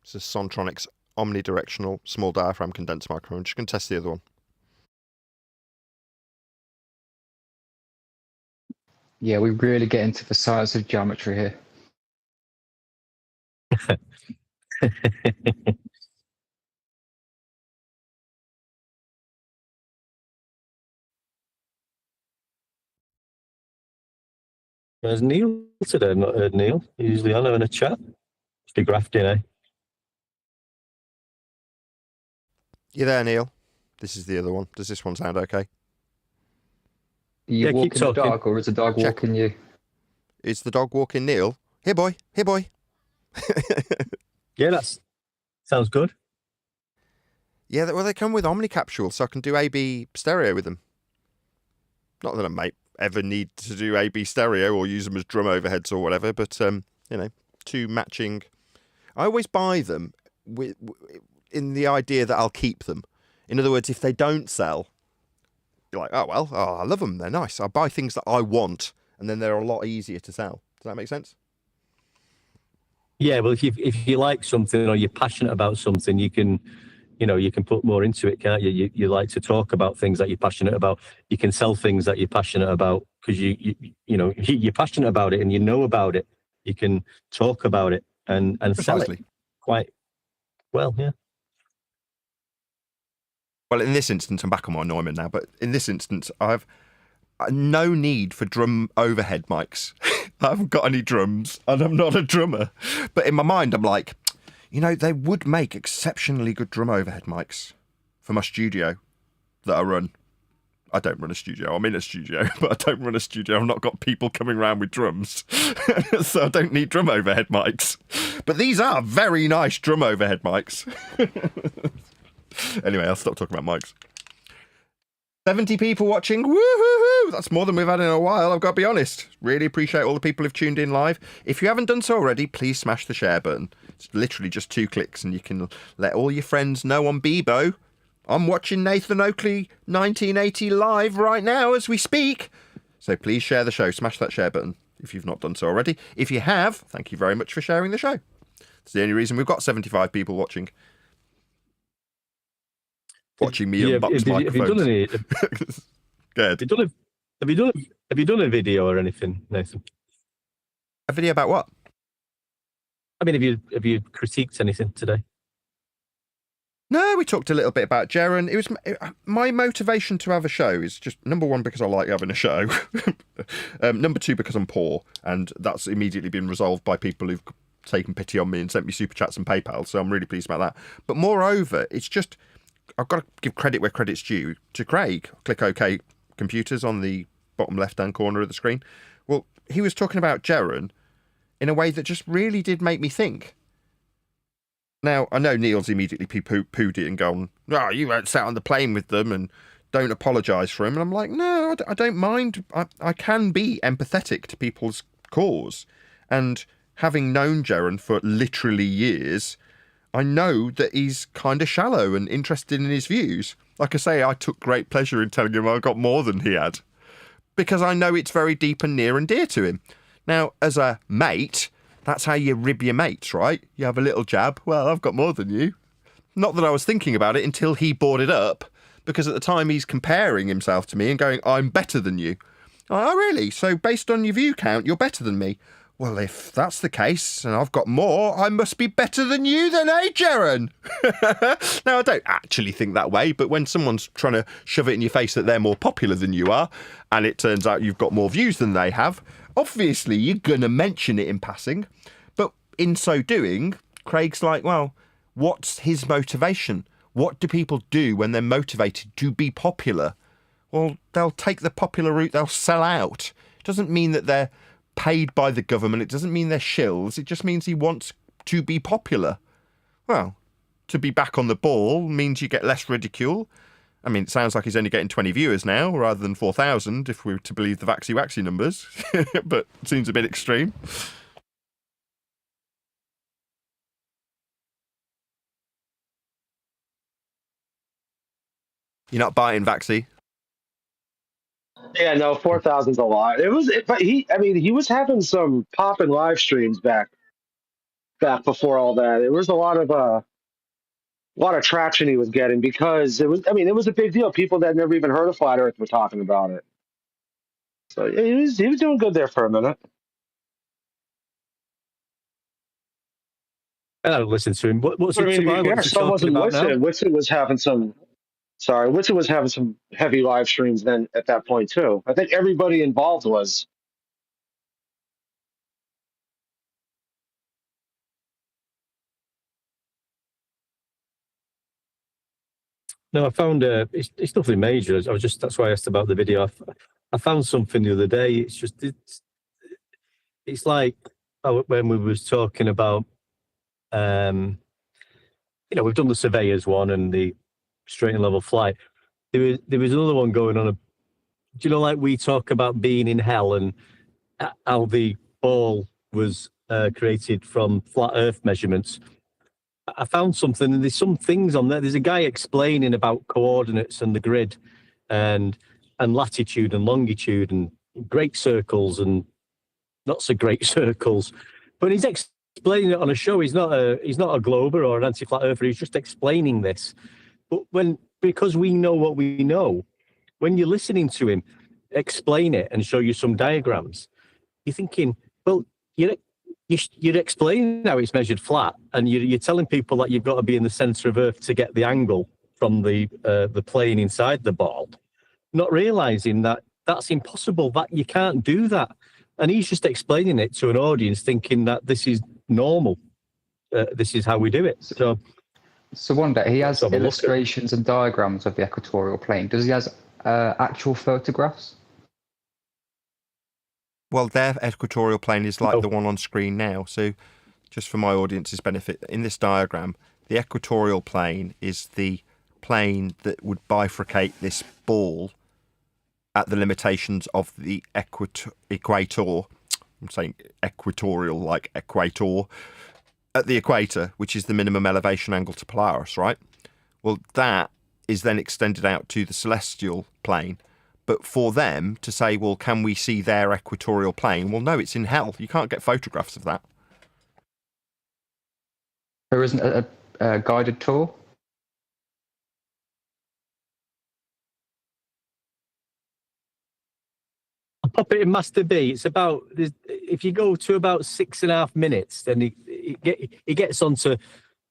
This is Sontronics omnidirectional small diaphragm condenser microphone. I'm just going to test the other one. Yeah, we really get into the science of geometry here. There's Neil today. I've not heard Neil. Usually on having a chat. Must be grafting, eh? You there, Neil? This is the other one. Does this one sound okay? You Yeah, walk keep in the talking. dog, or is the dog Check. walking you? Is the dog walking Neil? Here, boy. Here, boy. Yeah, that sounds good. Yeah, well, they come with omnicapsules, so I can do AB stereo with them. Not that I might ever need to do AB stereo or use them as drum overheads or whatever, but, two matching. I always buy them in the idea that I'll keep them. In other words, if they don't sell, You're like, oh, well, oh, I love them. They're nice. I buy things that I want, and then they're a lot easier to sell. Does that make sense? Yeah, well, if you like something or you're passionate about something, you can put more into it, can't you? You like to talk about things that you're passionate about. You can sell things that you're passionate about because you're passionate about it and you know about it. You can talk about it and sell it quite well, yeah. Well, in this instance, I'm back on my Neumann now, but in this instance, I've no need for drum overhead mics. I haven't got any drums, and I'm not a drummer. But in my mind, I'm like, they would make exceptionally good drum overhead mics for my studio that I run. I don't run a studio. I'm in a studio, but I don't run a studio. I've not got people coming around with drums. So I don't need drum overhead mics. But these are very nice drum overhead mics. Anyway, I'll stop talking about mics. 70 people watching. Woo-hoo-hoo! That's more than we've had in a while, I've got to be honest. Really appreciate all the people who've tuned in live. If you haven't done so already, please smash the share button. It's literally just 2 clicks and you can let all your friends know on Bebo. I'm watching Nathan Oakley 1980 live right now as we speak. So please share the show. Smash that share button if you've not done so already. If you have, thank you very much for sharing the show. It's the only reason we've got 75 people watching. Watching me unbox microphones. Have you done any? Go ahead. Have you done a video or anything, Nathan? A video about what? I mean, have you critiqued anything today? No, we talked a little bit about Jaren. It was my motivation to have a show is just, number one, because I like having a show. Number two, because I'm poor, and that's immediately been resolved by people who've taken pity on me and sent me super chats and PayPal. So I'm really pleased about that. But moreover, it's just, I've got to give credit where credit's due to Craig. Click OK Computers on the bottom left-hand corner of the screen. Well, he was talking about Jaren in a way that just really did make me think. Now, I know Neil's immediately poo-pooed it and gone, oh, you won't sat on the plane with them and don't apologise for him. And I'm like, no, I don't mind. I can be empathetic to people's cause. And having known Jaren for literally years, I know that he's kind of shallow and interested in his views. Like I say, I took great pleasure in telling him I got more than he had, because I know it's very deep and near and dear to him. Now, as a mate, that's how you rib your mates, right? You have a little jab. Well, I've got more than you. Not that I was thinking about it until he brought it up, because at the time he's comparing himself to me and going, I'm better than you. Oh, really? So based on your view count, you're better than me? Well, if that's the case, and I've got more, I must be better than you then, eh, Jaren? Now, I don't actually think that way, but when someone's trying to shove it in your face that they're more popular than you are, and it turns out you've got more views than they have, obviously you're going to mention it in passing. But in so doing, Craig's like, well, what's his motivation? What do people do when they're motivated to be popular? Well, they'll take the popular route, they'll sell out. It doesn't mean that they're paid by the government, it doesn't mean they're shills, it just means he wants to be popular. Well, to be back on the ball means you get less ridicule. I mean, it sounds like he's only getting 20 viewers now rather than 4,000 if we were to believe the Waxy numbers, but it seems a bit extreme. You're not buying Waxy? Yeah, no, 4,000's a lot. But he was having some popping live streams back before all that. It was a lot of traction he was getting because it was a big deal. People that never even heard of Flat Earth were talking about it. So yeah, he was doing good there for a minute. I don't listen to him. What's he Witcher talking about now? Witcher was having some heavy live streams then at that point too. I think everybody involved was. No, I found it's nothing major. That's why I asked about the video. I found something the other day. It's like when we was talking about, we've done the surveyors one and the straight and level flight. There was another one going on. Do you know, like we talk about being in hell and how the ball was created from flat Earth measurements. I found something, and there's some things on there. There's a guy explaining about coordinates and the grid, and and latitude and longitude and great circles and not so great circles. But he's explaining it on a show. He's not a glober or an anti-flat earther. He's just explaining this. But because we know what we know, when you're listening to him explain it and show you some diagrams, you're thinking, well, you're explaining how it's measured flat, and you're telling people that you've got to be in the center of Earth to get the angle from the plane inside the ball, not realizing that that's impossible, that you can't do that. And he's just explaining it to an audience thinking that this is normal. This is how we do it. So one day he has have a look at- illustrations and diagrams of the equatorial plane. Does he has actual photographs? Well, their equatorial plane is like the one on screen now. So just for my audience's benefit, in this diagram, the equatorial plane is the plane that would bifurcate this ball at the limitations of the equator. I'm saying equatorial like equator. At the equator, which is the minimum elevation angle to Polaris, right? Well, that is then extended out to the celestial plane. But for them to say, well, can we see their equatorial plane? Well, no, it's in hell. You can't get photographs of that. There isn't a guided tour? I'll pop it in Master B. It's about, if you go to about 6.5 minutes, then it gets onto,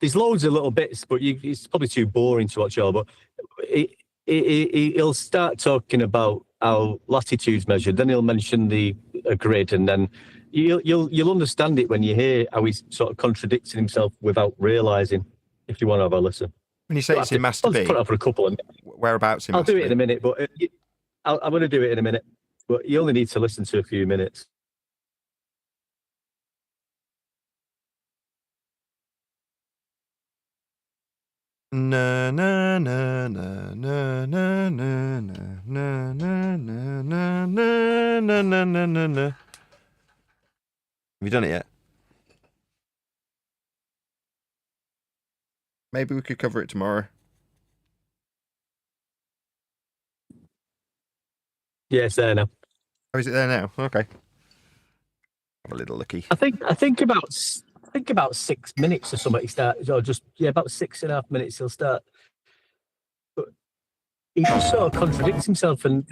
there's loads of little bits, but it's probably too boring to watch all, but he'll start talking about how latitude's measured, then he'll mention a grid, and then you'll understand it when you hear how he's sort of contradicting himself without realising, if you want to have a listen. When you say it's in Master B, I'll put it up for a couple of whereabouts in I'll Master do B? it in a minute, but I'm going to do it in a minute. But you only need to listen to a few minutes. Na na na na na na na na na na na na na na na na na. Have you done it yet? Maybe we could cover it tomorrow. Yeah, it's there now. Oh, is it there now? Okay. Have a little looky. I think about 6 minutes or something. He starts, or just about 6.5 minutes. He'll start, but he just sort of contradicts himself, and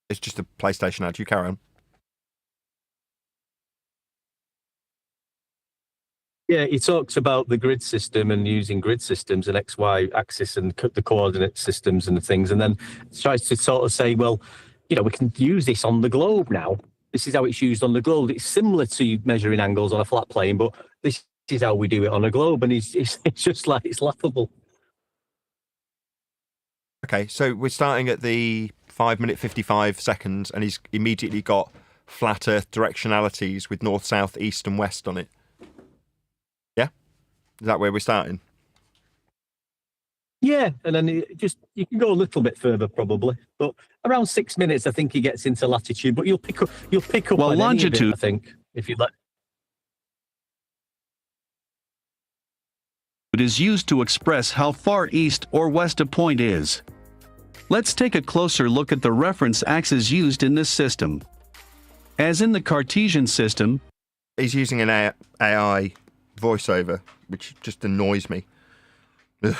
It's just a PlayStation ad. You carry on. yeah, he talks about the grid system and using grid systems and XY axis and the coordinate systems and the things, and then tries to sort of say, well, we can use this on the globe now. This is how it's used on the globe. It's similar to measuring angles on a flat plane, but this is how we do it on a globe, and it's just like, it's laughable. Okay, so we're starting at the 5 minute 55 seconds, and he's immediately got flat Earth directionalities with north, south, east, and west on it. Yeah, is that where we're starting? Yeah, and then you can go a little bit further probably, but around 6 minutes, I think he gets into latitude. But you'll pick up. Well, on longitude, any of it, I think, if you like. It is used to express how far east or west a point is. Let's take a closer look at the reference axes used in this system. As in the Cartesian system, He's using an AI voiceover, which just annoys me. Ugh.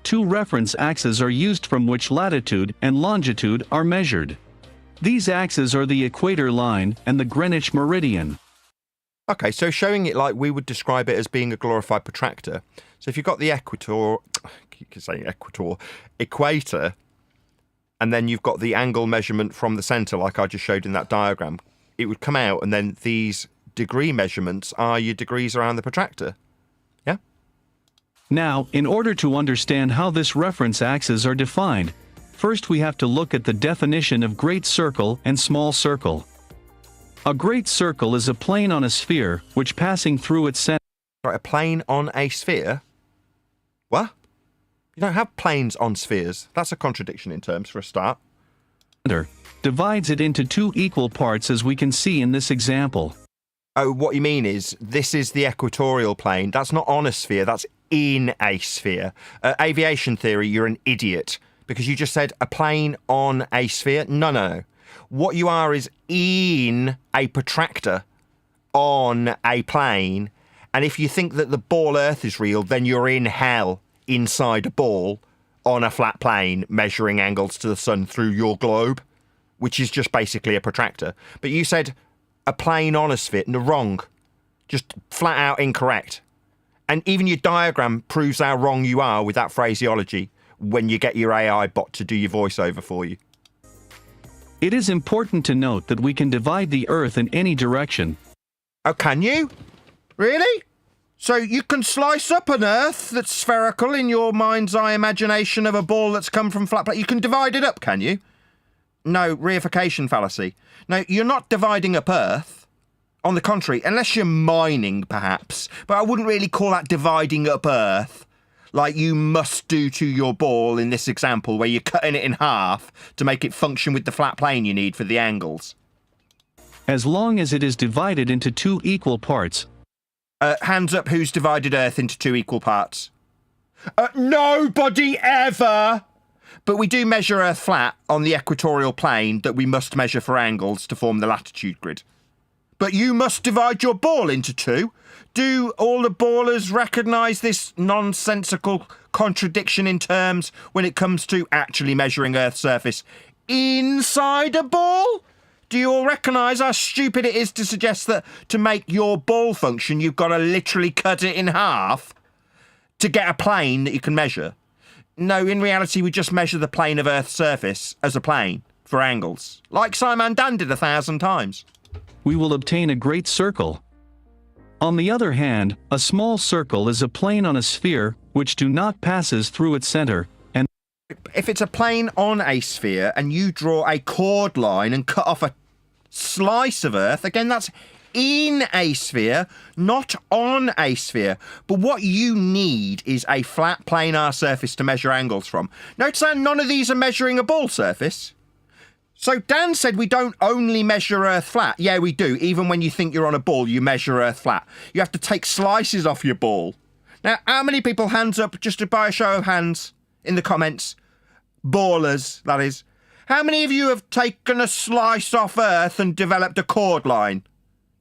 2 reference axes are used from which latitude and longitude are measured. These axes are the equator line and the Greenwich meridian. Okay, so showing it like we would describe it as being a glorified protractor. So if you've got the equator, and then you've got the angle measurement from the centre, like I just showed in that diagram, it would come out, and then these degree measurements are your degrees around the protractor. Yeah? Now, in order to understand how this reference axes are defined, first we have to look at the definition of great circle and small circle. A great circle is a plane on a sphere which passing through its center. Right, a plane on a sphere? What? You don't have planes on spheres. That's a contradiction in terms for a start. Divides it into 2 equal parts, as we can see in this example. Oh, what you mean is this is the equatorial plane. That's not on a sphere, that's in a sphere. Aviation theory, you're an idiot. because you just said a plane on a sphere. No. What you are is in a protractor on a plane, and if you think that the ball Earth is real, then you're in hell inside a ball on a flat plane measuring angles to the sun through your globe, which is just basically a protractor. But you said a plane on a sphere. No, wrong. Just flat out incorrect. And even your diagram proves how wrong you are with that phraseology when you get your AI bot to do your voiceover for you. It is important to note that we can divide the Earth in any direction. Oh, can you? Really? So you can slice up an Earth that's spherical in your mind's eye imagination of a ball that's come from flat plate. You can divide it up, can you? No, reification fallacy. No, you're not dividing up Earth. On the contrary, unless you're mining, perhaps. But I wouldn't really call that dividing up Earth, like you must do to your ball in this example, where you're cutting it in half to make it function with the flat plane you need for the angles. As long as it is divided into 2 equal parts. Hands up, who's divided Earth into 2 equal parts? Nobody ever! But we do measure Earth flat on the equatorial plane that we must measure for angles to form the latitude grid. But you must divide your ball into 2. Do all the ballers recognise this nonsensical contradiction in terms when it comes to actually measuring Earth's surface inside a ball? Do you all recognise how stupid it is to suggest that to make your ball function, you've got to literally cut it in half to get a plane that you can measure? No, in reality, we just measure the plane of Earth's surface as a plane for angles, like Simon Dan did 1,000 times. We will obtain a great circle. On the other hand, a small circle is a plane on a sphere which do not passes through its center, and if it's a plane on a sphere and you draw a chord line and cut off a slice of Earth, again, that's in a sphere, not on a sphere. But what you need is a flat planar surface to measure angles from. Notice how none of these are measuring a ball surface. So Dan said we don't only measure Earth flat. Yeah, we do. Even when you think you're on a ball, you measure Earth flat. You have to take slices off your ball. Now, how many people, hands up, just by a show of hands in the comments, ballers, that is, how many of you have taken a slice off Earth and developed a chord line?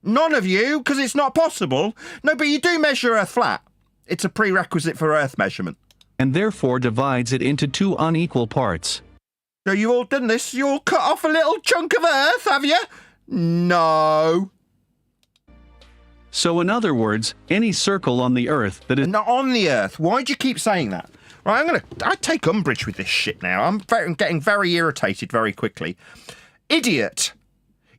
None of you, because it's not possible. No, but you do measure Earth flat. It's a prerequisite for Earth measurement. And therefore divides it into 2 unequal parts. So you all done this? You all cut off a little chunk of Earth, have you? No. So in other words, any circle on the Earth that is not on the Earth. Why do you keep saying that? Right, I take umbrage with this shit now. I'm getting very irritated very quickly. Idiot.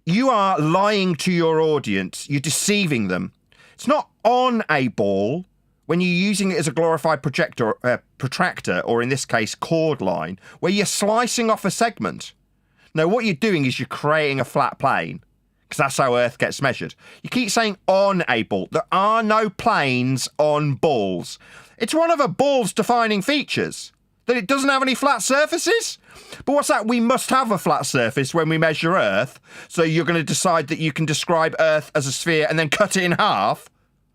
You are lying to your audience. You're deceiving them. It's not on a ball. When you're using it as a glorified protractor, or in this case, chord line, where you're slicing off a segment. No, what you're doing is you're creating a flat plane, because that's how Earth gets measured. You keep saying on a ball. There are no planes on balls. It's one of a ball's defining features, that it doesn't have any flat surfaces. But what's that? We must have a flat surface when we measure Earth, so you're going to decide that you can describe Earth as a sphere and then cut it in half?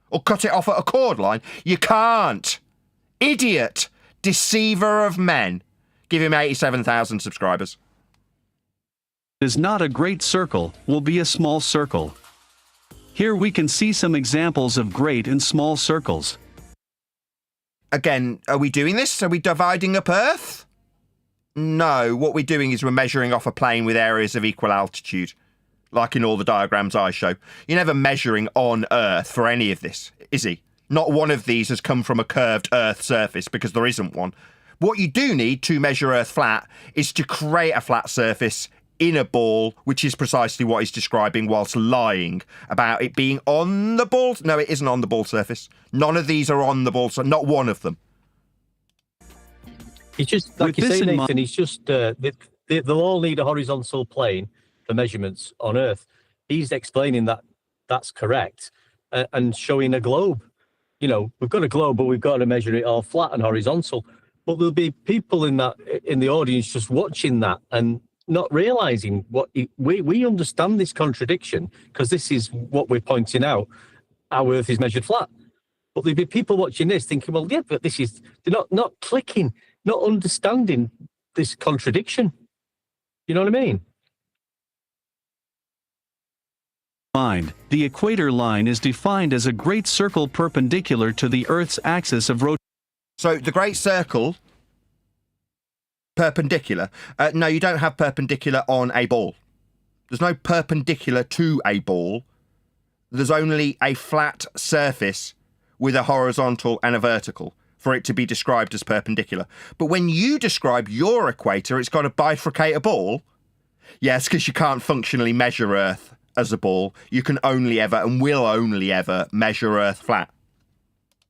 Or cut it off at a chord line? You can't. Idiot. Deceiver of men. Give him 87,000 subscribers. is not a great circle, will be a small circle. Here we can see some examples of great and small circles. Again, are we doing this? Are we dividing up Earth? No, what we're doing is we're measuring off a plane with areas of equal altitude. Like in all the diagrams I show. You're never measuring on Earth for any of this, is he? Not one of these has come from a curved Earth surface, because there isn't one. What you do need to measure Earth flat is to create a flat surface in a ball, which is precisely what he's describing whilst lying about it being on the ball. No, it isn't on the ball surface. None of these are on the ball surface, not one of them. It's just, like you say, Nathan, it's just, they'll all need a horizontal plane for measurements on Earth. He's explaining that that's correct and showing a globe. You know, we've got a globe, but we've got to measure it all flat and horizontal. But there'll be people in the audience just watching that and not realizing what we understand this contradiction, because this is what we're pointing out. Our Earth is measured flat. But there'll be people watching this thinking, well, yeah, but this is, they're not clicking, not understanding this contradiction. You know what I mean? The equator line is defined as a great circle perpendicular to the Earth's axis of rotation. So the great circle, perpendicular. No, you don't have perpendicular on a ball. There's no perpendicular to a ball. There's only a flat surface with a horizontal and a vertical for it to be described as perpendicular. But when you describe your equator, it's got to bifurcate a ball. Yes, because you can't functionally measure Earth as a ball. You can only ever and will only ever measure Earth flat.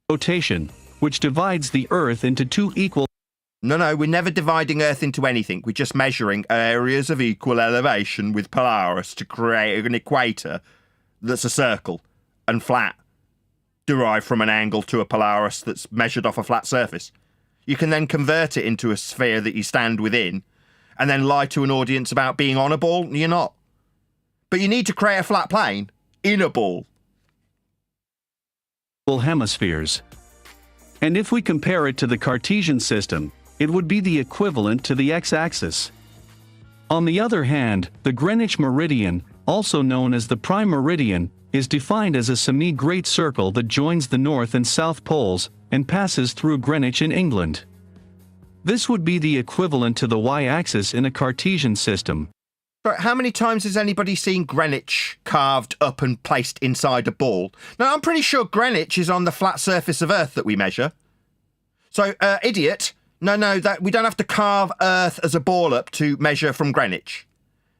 Rotation, which divides the Earth into two equal. No, we're never dividing Earth into anything. We're just measuring areas of equal elevation with Polaris to create an equator that's a circle and flat, derived from an angle to a Polaris that's measured off a flat surface. You can then convert it into a sphere that you stand within and then lie to an audience about being on a ball. You're not. But you need to create a flat plane in a ball. Hemispheres. And if we compare it to the Cartesian system, it would be the equivalent to the x-axis. On the other hand, the Greenwich meridian, also known as the prime meridian, is defined as a semi-great circle that joins the North and South poles and passes through Greenwich in England. This would be the equivalent to the y-axis in a Cartesian system. Right, how many times has anybody seen Greenwich carved up and placed inside a ball? Now, I'm pretty sure Greenwich is on the flat surface of Earth that we measure. So, idiot, no, that we don't have to carve Earth as a ball up to measure from Greenwich.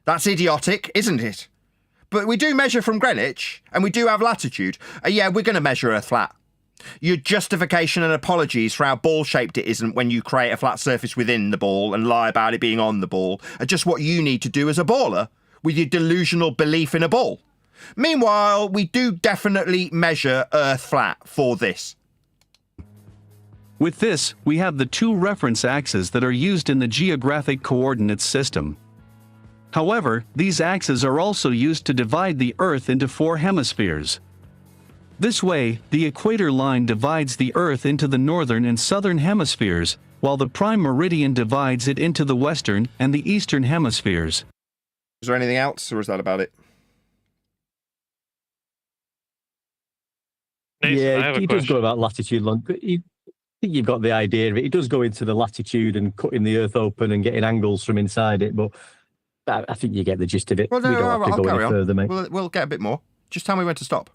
That's idiotic, isn't it? But we do measure from Greenwich, and we do have latitude. Yeah, we're going to measure Earth flat. Your justification and apologies for how ball-shaped it isn't when you create a flat surface within the ball and lie about it being on the ball are just what you need to do as a baller with your delusional belief in a ball. Meanwhile, we do definitely measure Earth flat for this. With this, we have the two reference axes that are used in the geographic coordinates system. However, these axes are also used to divide the Earth into four hemispheres. This way, the equator line divides the Earth into the northern and southern hemispheres, while the prime meridian divides it into the western and the eastern hemispheres. Is there anything else, or is that about it? Yeah, he does go about latitude long. I think you've got the idea of it. He does go into the latitude and cutting the Earth open and getting angles from inside it, but I think you get the gist of it. Well, no, we don't have to go any further, mate. We'll get a bit more. Just tell me when to stop.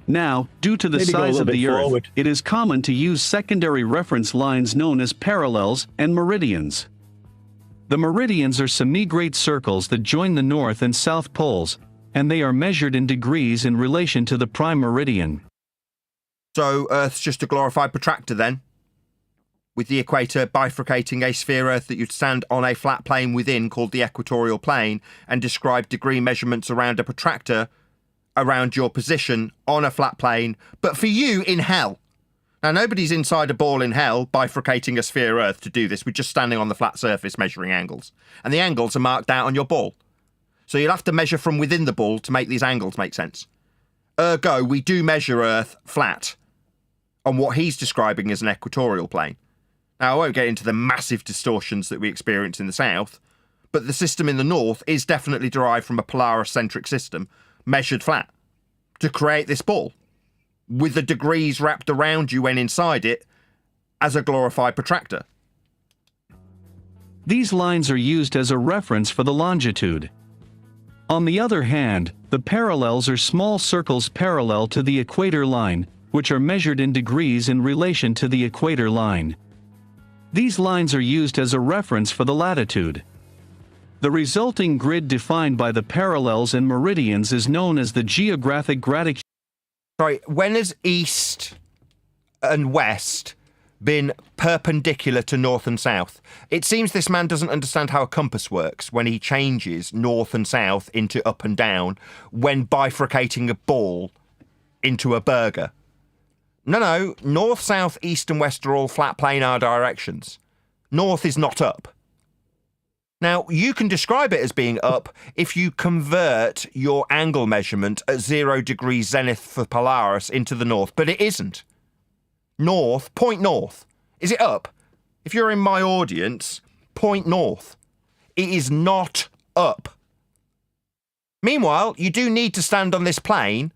Now, due to the Maybe size of the Earth, forward. it is common to use secondary reference lines known as parallels and meridians. The meridians are semi-great circles that join the North and South poles, and they are measured in degrees in relation to the prime meridian. So Earth's just a glorified protractor then? With the equator bifurcating a sphere Earth that you'd stand on a flat plane within called the equatorial plane and describe degree measurements around a protractor around your position on a flat plane, but for you in hell. Now, nobody's inside a ball in hell bifurcating a sphere Earth to do this. We're just standing on the flat surface measuring angles. And the angles are marked out on your ball. So you'll have to measure from within the ball to make these angles make sense. Ergo, we do measure Earth flat on what he's describing as an equatorial plane. Now, I won't get into the massive distortions that we experience in the south, but the system in the north is definitely derived from a Polaris-centric system, measured flat, to create this ball, with the degrees wrapped around you when inside it as a glorified protractor. These lines are used as a reference for the longitude. On the other hand, the parallels are small circles parallel to the equator line, which are measured in degrees in relation to the equator line. These lines are used as a reference for the latitude. The resulting grid defined by the parallels and meridians is known as the geographic gradation. Sorry, when has east and west been perpendicular to north and south? It seems this man doesn't understand how a compass works when he changes north and south into up and down when bifurcating a ball into a burger. No, north, south, east and west are all flat planar directions. North is not up. Now, you can describe it as being up if you convert your angle measurement at 0 degrees zenith for Polaris into the north, but it isn't. North, point north. Is it up? if you're in my audience, point north. It is not up. Meanwhile, you do need to stand on this plane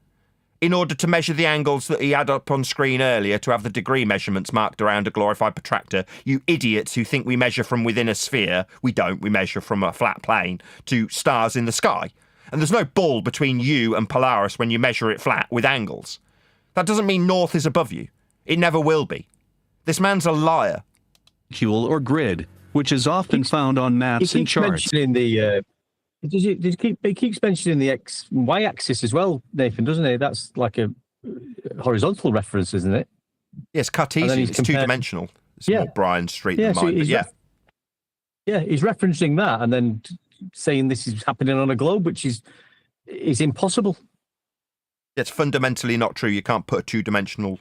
in order to measure the angles that he had up on screen earlier to have the degree measurements marked around a glorified protractor. You idiots who think we measure from within a sphere. We don't. We measure from a flat plane to stars in the sky. And there's no ball between you and Polaris when you measure it flat with angles. That doesn't mean north is above you. It never will be. This man's a liar. Or grid, which is often found on maps and charts. He keeps mentioning the X and Y axis as well, Nathan, doesn't he? That's like a horizontal reference, isn't it? Yes, Cartesian. It's two-dimensional. It's more Brian Street than mine, but yeah, he's referencing that and then saying this is happening on a globe, which is impossible. It's fundamentally not true. You can't put a two-dimensional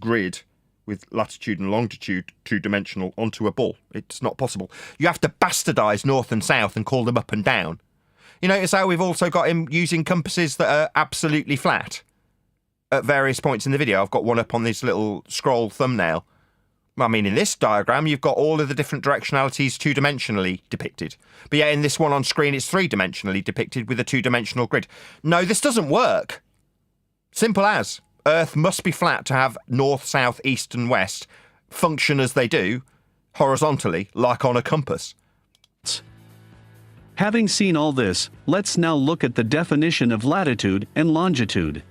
grid with latitude and longitude two-dimensional onto a ball. It's not possible. You have to bastardize north and south and call them up and down. You notice how we've also got him using compasses that are absolutely flat at various points in the video. I've got one up on this little scroll thumbnail. I mean, in this diagram, you've got all of the different directionalities two-dimensionally depicted. But yeah, in this one on screen, it's three-dimensionally depicted with a two-dimensional grid. No, this doesn't work. Simple as. Earth must be flat to have north, south, east and west function as they do, horizontally, like on a compass. Having seen all this, let's now look at the definition of latitude and longitude.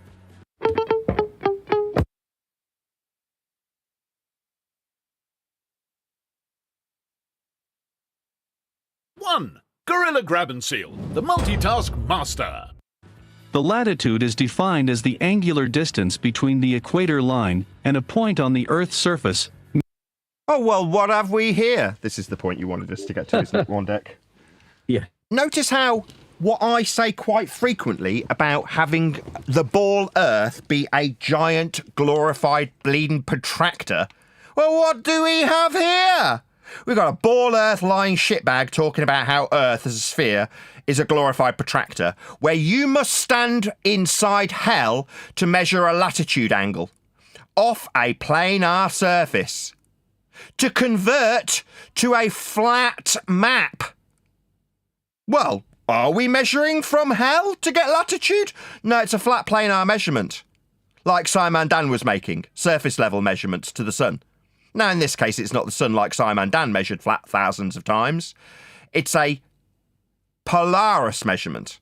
One, Gorilla Grab and Seal, the multitask master. The latitude is defined as the angular distance between the equator line and a point on the Earth's surface. Oh, well, what have we here? This is the point you wanted us to get to, isn't it, Wandek? Yeah. Notice how what I say quite frequently about having the ball Earth be a giant, glorified, bleeding protractor. Well, what do we have here? We've got a ball Earth lying shitbag talking about how Earth as a sphere is a glorified protractor, where you must stand inside hell to measure a latitude angle off a planar surface to convert to a flat map. Well, are we measuring from hell to get latitude? No, it's a flat planar measurement, like Simon Dan was making, surface level measurements to the sun. Now, in this case, it's not the sun like Simon Dan measured flat thousands of times. It's a Polaris measurement.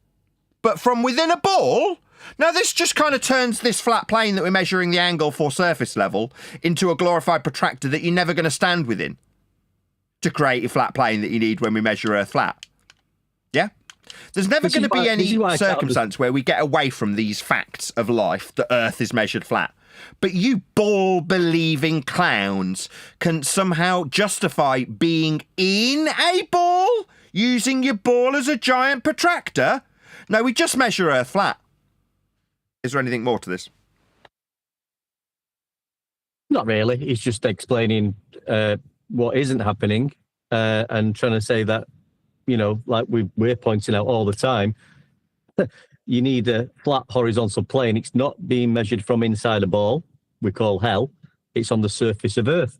But from within a ball? Now, this just kind of turns this flat plane that we're measuring the angle for surface level into a glorified protractor that you're never going to stand within to create a flat plane that you need when we measure Earth flat. Yeah? There's never going to be any circumstance where we get away from these facts of life that Earth is measured flat. But you ball-believing clowns can somehow justify being in a ball using your ball as a giant protractor? No, we just measure Earth flat. Is there anything more to this? Not really. He's just explaining what isn't happening and trying to say that, you know, like we're pointing out all the time, you need a flat horizontal plane. It's not being measured from inside a ball, we call hell. It's on the surface of Earth.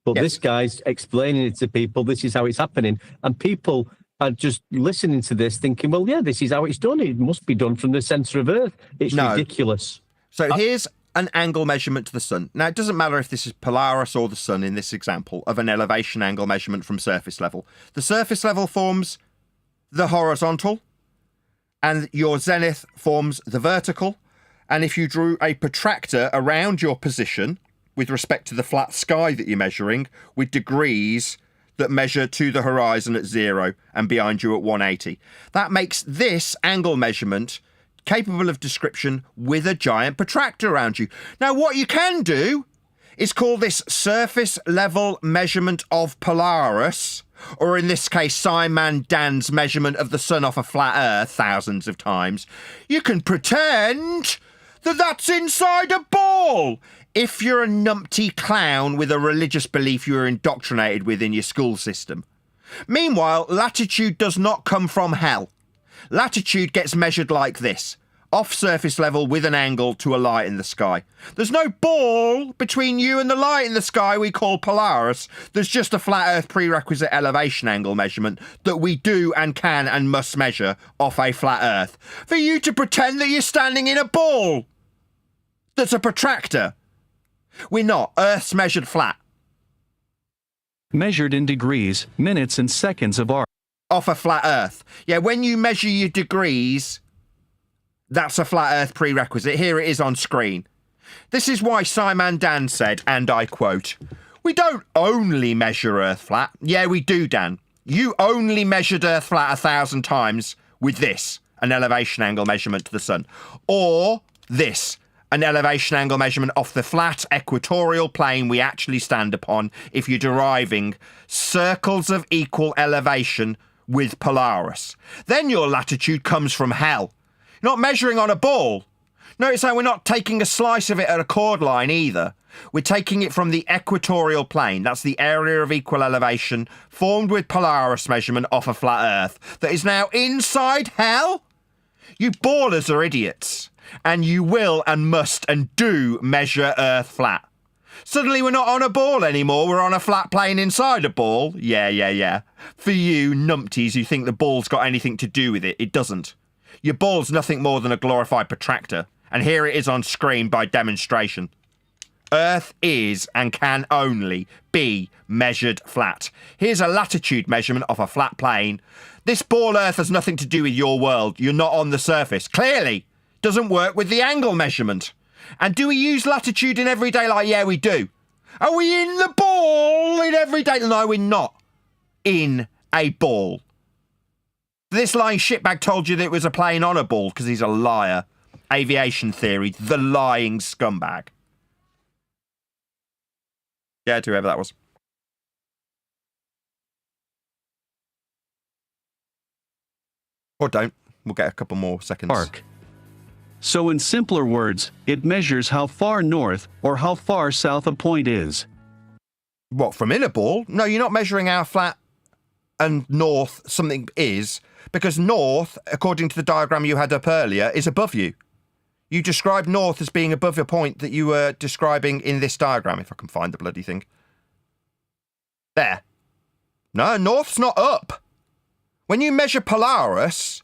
But this guy's explaining it to people. This is how it's happening. And people are just listening to this thinking, well, yeah, this is how it's done. It must be done from the centre of Earth. It's ridiculous. So here's an angle measurement to the sun. Now, it doesn't matter if this is Polaris or the sun in this example of an elevation angle measurement from surface level. The surface level forms the horizontal, and your zenith forms the vertical. And if you drew a protractor around your position with respect to the flat sky that you're measuring, with degrees that measure to the horizon at 0 and behind you at 180, that makes this angle measurement capable of description with a giant protractor around you. Now, what you can do is call this surface level measurement of Polaris, or in this case, Simon Dan's measurement of the sun off a flat Earth thousands of times. You can pretend that that's inside a ball if you're a numpty clown with a religious belief you were indoctrinated with in your school system. Meanwhile, latitude does not come from hell. Latitude gets measured like this, off surface level with an angle to a light in the sky. There's no ball between you and the light in the sky we call Polaris. There's just a flat Earth prerequisite elevation angle measurement that we do and can and must measure off a flat Earth. For you to pretend that you're standing in a ball that's a protractor. We're not. Earth's measured flat. Measured in degrees, minutes, and seconds of arc. Off a flat Earth. Yeah, when you measure your degrees, that's a flat Earth prerequisite. Here it is on screen. This is why Simon Dan said, and I quote, "We don't only measure Earth flat." Yeah, we do, Dan. You only measured Earth flat 1,000 times with this, an elevation angle measurement to the sun. Or this, an elevation angle measurement off the flat equatorial plane we actually stand upon if you're deriving circles of equal elevation with Polaris. Then your latitude comes from hell. You're not measuring on a ball. Notice how we're not taking a slice of it at a chord line either. We're taking it from the equatorial plane. That's the area of equal elevation formed with Polaris measurement off a flat Earth that is now inside hell. You ballers are idiots. And you will and must and do measure Earth flat. Suddenly we're not on a ball anymore, we're on a flat plane inside a ball. Yeah. For you numpties who think the ball's got anything to do with it, it doesn't. Your ball's nothing more than a glorified protractor, and here it is on screen by demonstration. Earth is and can only be measured flat. Here's a latitude measurement of a flat plane. This ball Earth has nothing to do with your world. You're not on the surface. Clearly. Doesn't work with the angle measurement. And do we use latitude in everyday life? Yeah, we do. Are we in the ball in everyday? No, we're not in a ball. This lying shitbag told you that it was a plane on a ball because he's a liar. Aviation theory, the lying scumbag. Yeah, whoever that was. Or don't. We'll get a couple more seconds. Arc. So in simpler words, it measures how far north or how far south a point is. What, from in a ball? No, you're not measuring how flat and north something is, because north, according to the diagram you had up earlier, is above you. You described north as being above a point that you were describing in this diagram, if I can find the bloody thing. There. No, north's not up. When you measure Polaris,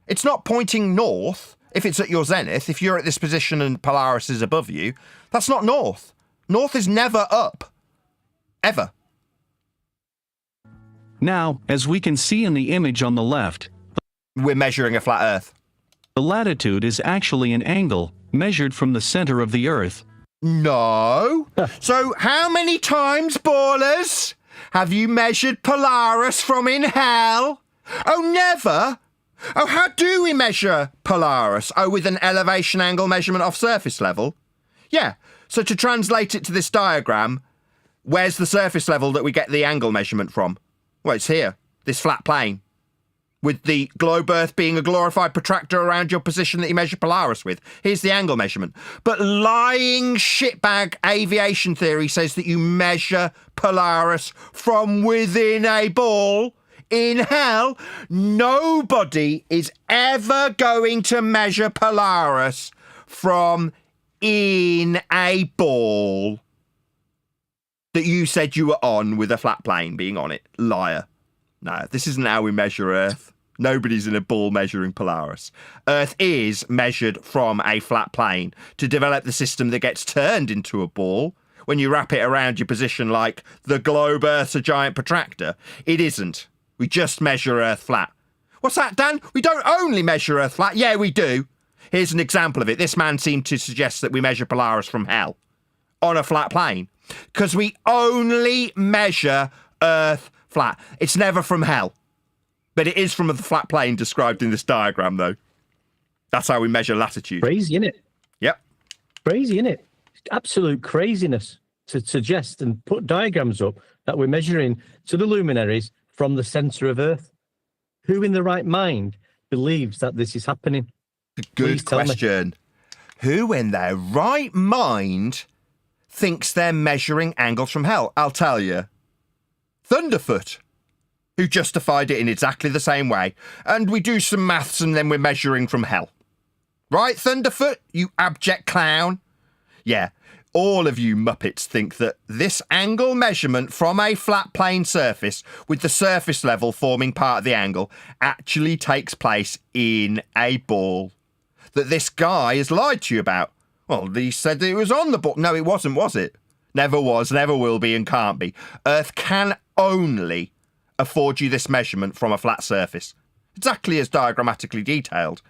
it's not pointing north. If it's at your zenith, if you're at this position and Polaris is above you, that's not north. North is never up. Ever. Now, as we can see in the image on the left, we're measuring a flat Earth. The latitude is actually an angle measured from the center of the Earth. No. So how many times, ballers, have you measured Polaris from in hell? Oh, never. Oh, how do we measure Polaris? Oh, with an elevation angle measurement off surface level? Yeah, so to translate it to this diagram, where's the surface level that we get the angle measurement from? Well, it's here, this flat plane, with the globe Earth being a glorified protractor around your position that you measure Polaris with. Here's the angle measurement. But lying shitbag aviation theory says that you measure Polaris from within a ball. In hell, nobody is ever going to measure Polaris from in a ball that you said you were on with a flat plane being on it. Liar. No, this isn't how we measure Earth. Nobody's in a ball measuring Polaris. Earth is measured from a flat plane to develop the system that gets turned into a ball when you wrap it around your position like the globe Earth's a giant protractor. It isn't. We just measure Earth flat. What's that, Dan? We don't only measure Earth flat. Yeah, we do. Here's an example of it. This man seemed to suggest that we measure Polaris from hell on a flat plane because we only measure Earth flat. It's never from hell. But it is from the flat plane described in this diagram, though. That's how we measure latitude. Crazy, innit? Yep. Crazy, innit? Absolute craziness to suggest and put diagrams up that we're measuring to the luminaries from the centre of Earth. Who in the right mind believes that this is happening? Good question. Who in their right mind thinks they're measuring angles from hell? I'll tell you. Thunderfoot, who justified it in exactly the same way. And we do some maths and then we're measuring from hell. Right, Thunderfoot, you abject clown? Yeah, all of you Muppets think that this angle measurement from a flat plane surface with the surface level forming part of the angle actually takes place in a ball. That this guy has lied to you about. Well, he said that it was on the ball. No, it wasn't, was it? Never was, never will be, and can't be. Earth can only afford you this measurement from a flat surface. Exactly as diagrammatically detailed.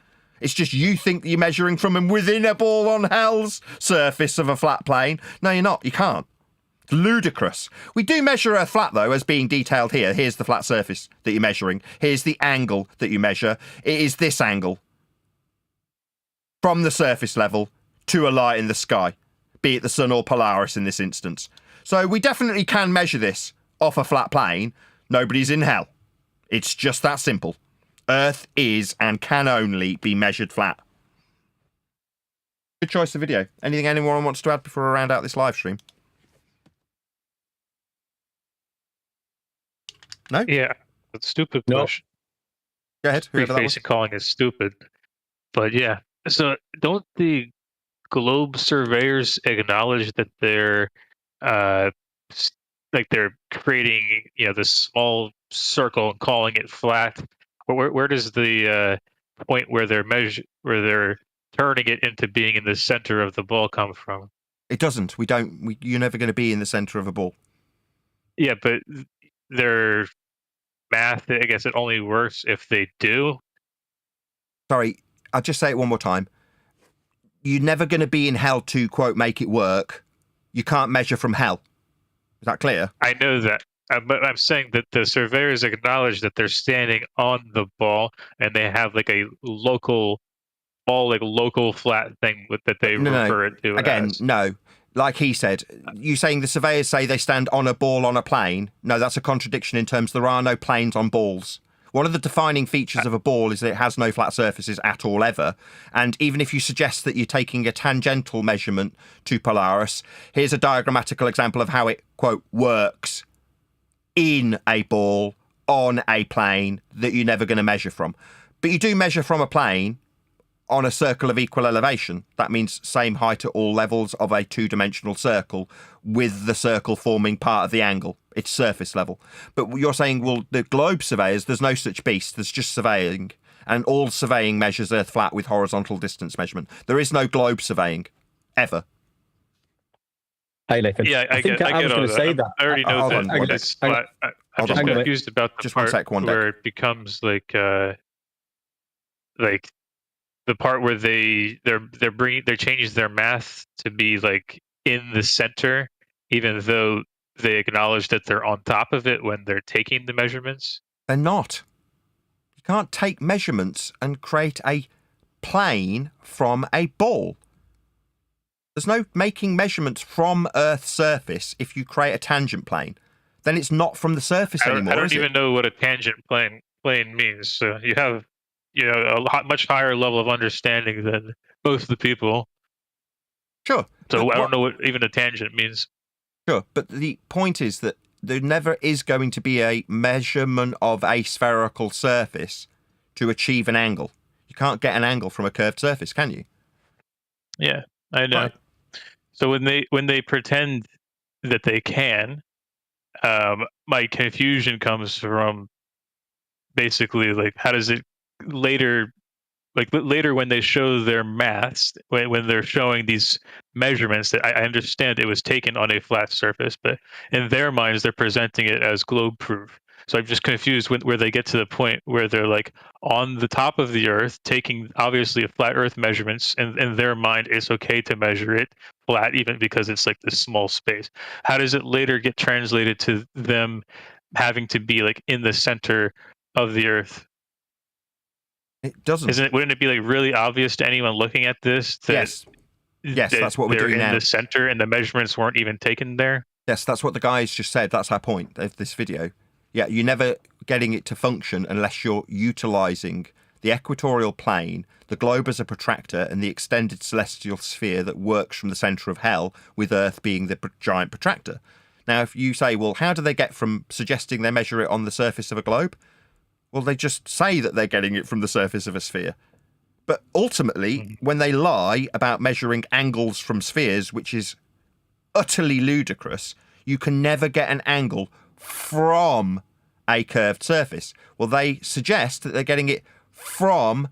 It's just you think that you're measuring from within a ball on hell's surface of a flat plane. No, you're not. You can't. It's ludicrous. We do measure Earth flat, though, as being detailed here. Here's the flat surface that you're measuring. Here's the angle that you measure. It is this angle. From the surface level to a light in the sky, be it the sun or Polaris in this instance. So we definitely can measure this off a flat plane. Nobody's in hell. It's just that simple. Earth is and can only be measured flat. Good choice of video. Anything anyone wants to add before I round out this live stream? No? Yeah, that's stupid No. question. Go ahead. Whoever that was. Facing calling it stupid. But yeah, so don't the globe surveyors acknowledge that they're they're creating this small circle and calling it flat? Where does the point where they're turning it into being in the center of the ball come from? It doesn't. You're never going to be in the center of a ball. Yeah, but their math, I guess it only works if they do. Sorry, I'll just say it one more time. You're never going to be in hell to, quote, make it work. You can't measure from hell. Is that clear? I know that. But I'm saying that the surveyors acknowledge that they're standing on the ball and they have like a local ball, like local flat thing that they refer it to. Again, as. No. Like he said, you saying the surveyors say they stand on a ball on a plane? No, that's a contradiction in terms there are no planes on balls. One of the defining features of a ball is that it has no flat surfaces at all ever. And even if you suggest that you're taking a tangential measurement to Polaris, here's a diagrammatical example of how it, quote, works in a ball on a plane that you're never going to measure from. But you do measure from a plane on a circle of equal elevation. That means same height at all levels of a two-dimensional circle with the circle forming part of the angle. It's surface level. But you're saying, well, the globe surveyors, there's no such beast. There's just surveying. And all surveying measures Earth flat with horizontal distance measurement. There is no globe surveying. Ever. Hey, Nathan. Yeah, I think I was going to say that. I already know that. It's flat. I'm just confused about the part where it becomes like the part where they're changing their math to be like in the center, even though they acknowledge that they're on top of it when they're taking the measurements. They're not. You can't take measurements and create a plane from a ball. There's no making measurements from Earth's surface if you create a tangent plane. Then it's not from the surface anymore. I don't even know what a tangent plane means. So you have a much higher level of understanding than most of the people. Sure. So I don't know what even a tangent means. Sure, but the point is that there never is going to be a measurement of a spherical surface to achieve an angle. You can't get an angle from a curved surface, can you? Yeah, I know. Right. So when they pretend that they can, my confusion comes from basically like how does it later when they show their maths, when they're showing these measurements that I understand it was taken on a flat surface, but in their minds they're presenting it as globe proof. So I'm just confused where they get to the point where they're like on the top of the Earth taking obviously a flat Earth measurements, and in their mind it's okay to measure it flat even because it's like this small space. How does it later get translated to them having to be like in the center of the Earth? It doesn't. Wouldn't it be like really obvious to anyone looking at this? Yes, that's what we're doing now. They're in the center and the measurements weren't even taken there? Yes, that's what the guys just said. That's our point of this video. Yeah, you're never getting it to function unless you're utilising the equatorial plane, the globe as a protractor, and the extended celestial sphere that works from the centre of hell, with Earth being the giant protractor. Now, if you say, well, how do they get from suggesting they measure it on the surface of a globe? Well, they just say that they're getting it from the surface of a sphere. But ultimately, when they lie about measuring angles from spheres, which is utterly ludicrous, you can never get an angle from a curved surface. Well, they suggest that they're getting it from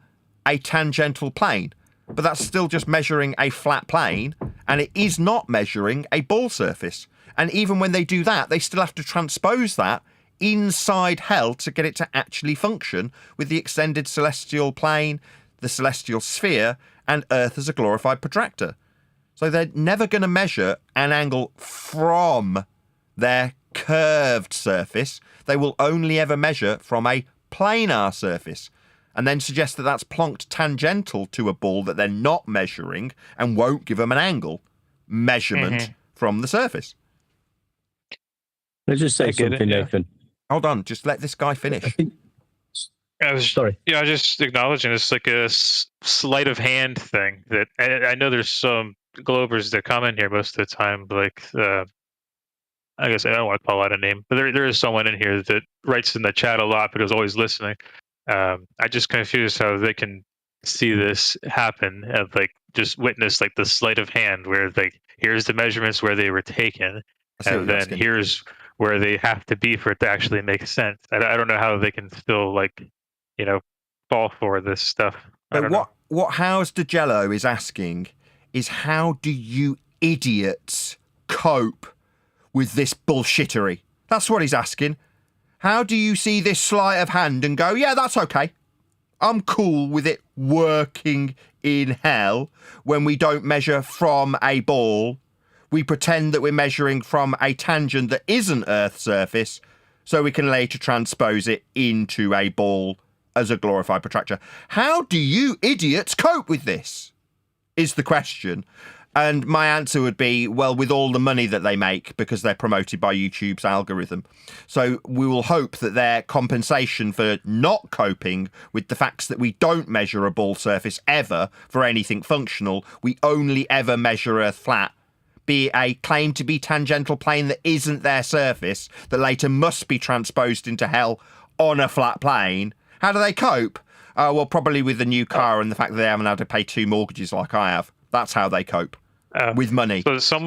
a tangential plane, but that's still just measuring a flat plane, and it is not measuring a ball surface. And even when they do that, they still have to transpose that inside hell to get it to actually function with the extended celestial plane, the celestial sphere, and Earth as a glorified protractor. So they're never going to measure an angle from their curved surface. They will only ever measure from a planar surface, and then suggest that that's plonked tangential to a ball that they're not measuring and won't give them an angle measurement from the surface. Let's just say something, Nathan. Hold on, just let this guy finish. Sorry. Yeah, I was just acknowledging it's like a sleight of hand thing that I know there's some Globers that comment here most of the time, like I guess I don't want to call out a name, but there is someone in here that writes in the chat a lot, but is always listening. I just confused how they can see this happen and like just witness like the sleight of hand where like here's the measurements where they were taken, and then here's where they have to be for it to actually make sense. I don't know how they can still like, you know, fall for this stuff. But what House DeJello is asking is, how do you idiots cope with this bullshittery? That's what he's asking. How do you see this sleight of hand and go, yeah, that's okay. I'm cool with it working in hell when we don't measure from a ball. We pretend that we're measuring from a tangent that isn't Earth's surface, so we can later transpose it into a ball as a glorified protractor. How do you idiots cope with this? Is the question. And my answer would be, well, with all the money that they make, because they're promoted by YouTube's algorithm. So we will hope that their compensation for not coping with the facts that we don't measure a ball surface ever for anything functional, we only ever measure Earth flat, be a claim to be tangential plane that isn't their surface, that later must be transposed into hell on a flat plane. How do they cope? Well, probably with the new car and the fact that they haven't had to pay 2 mortgages like I have. That's how they cope. With money. So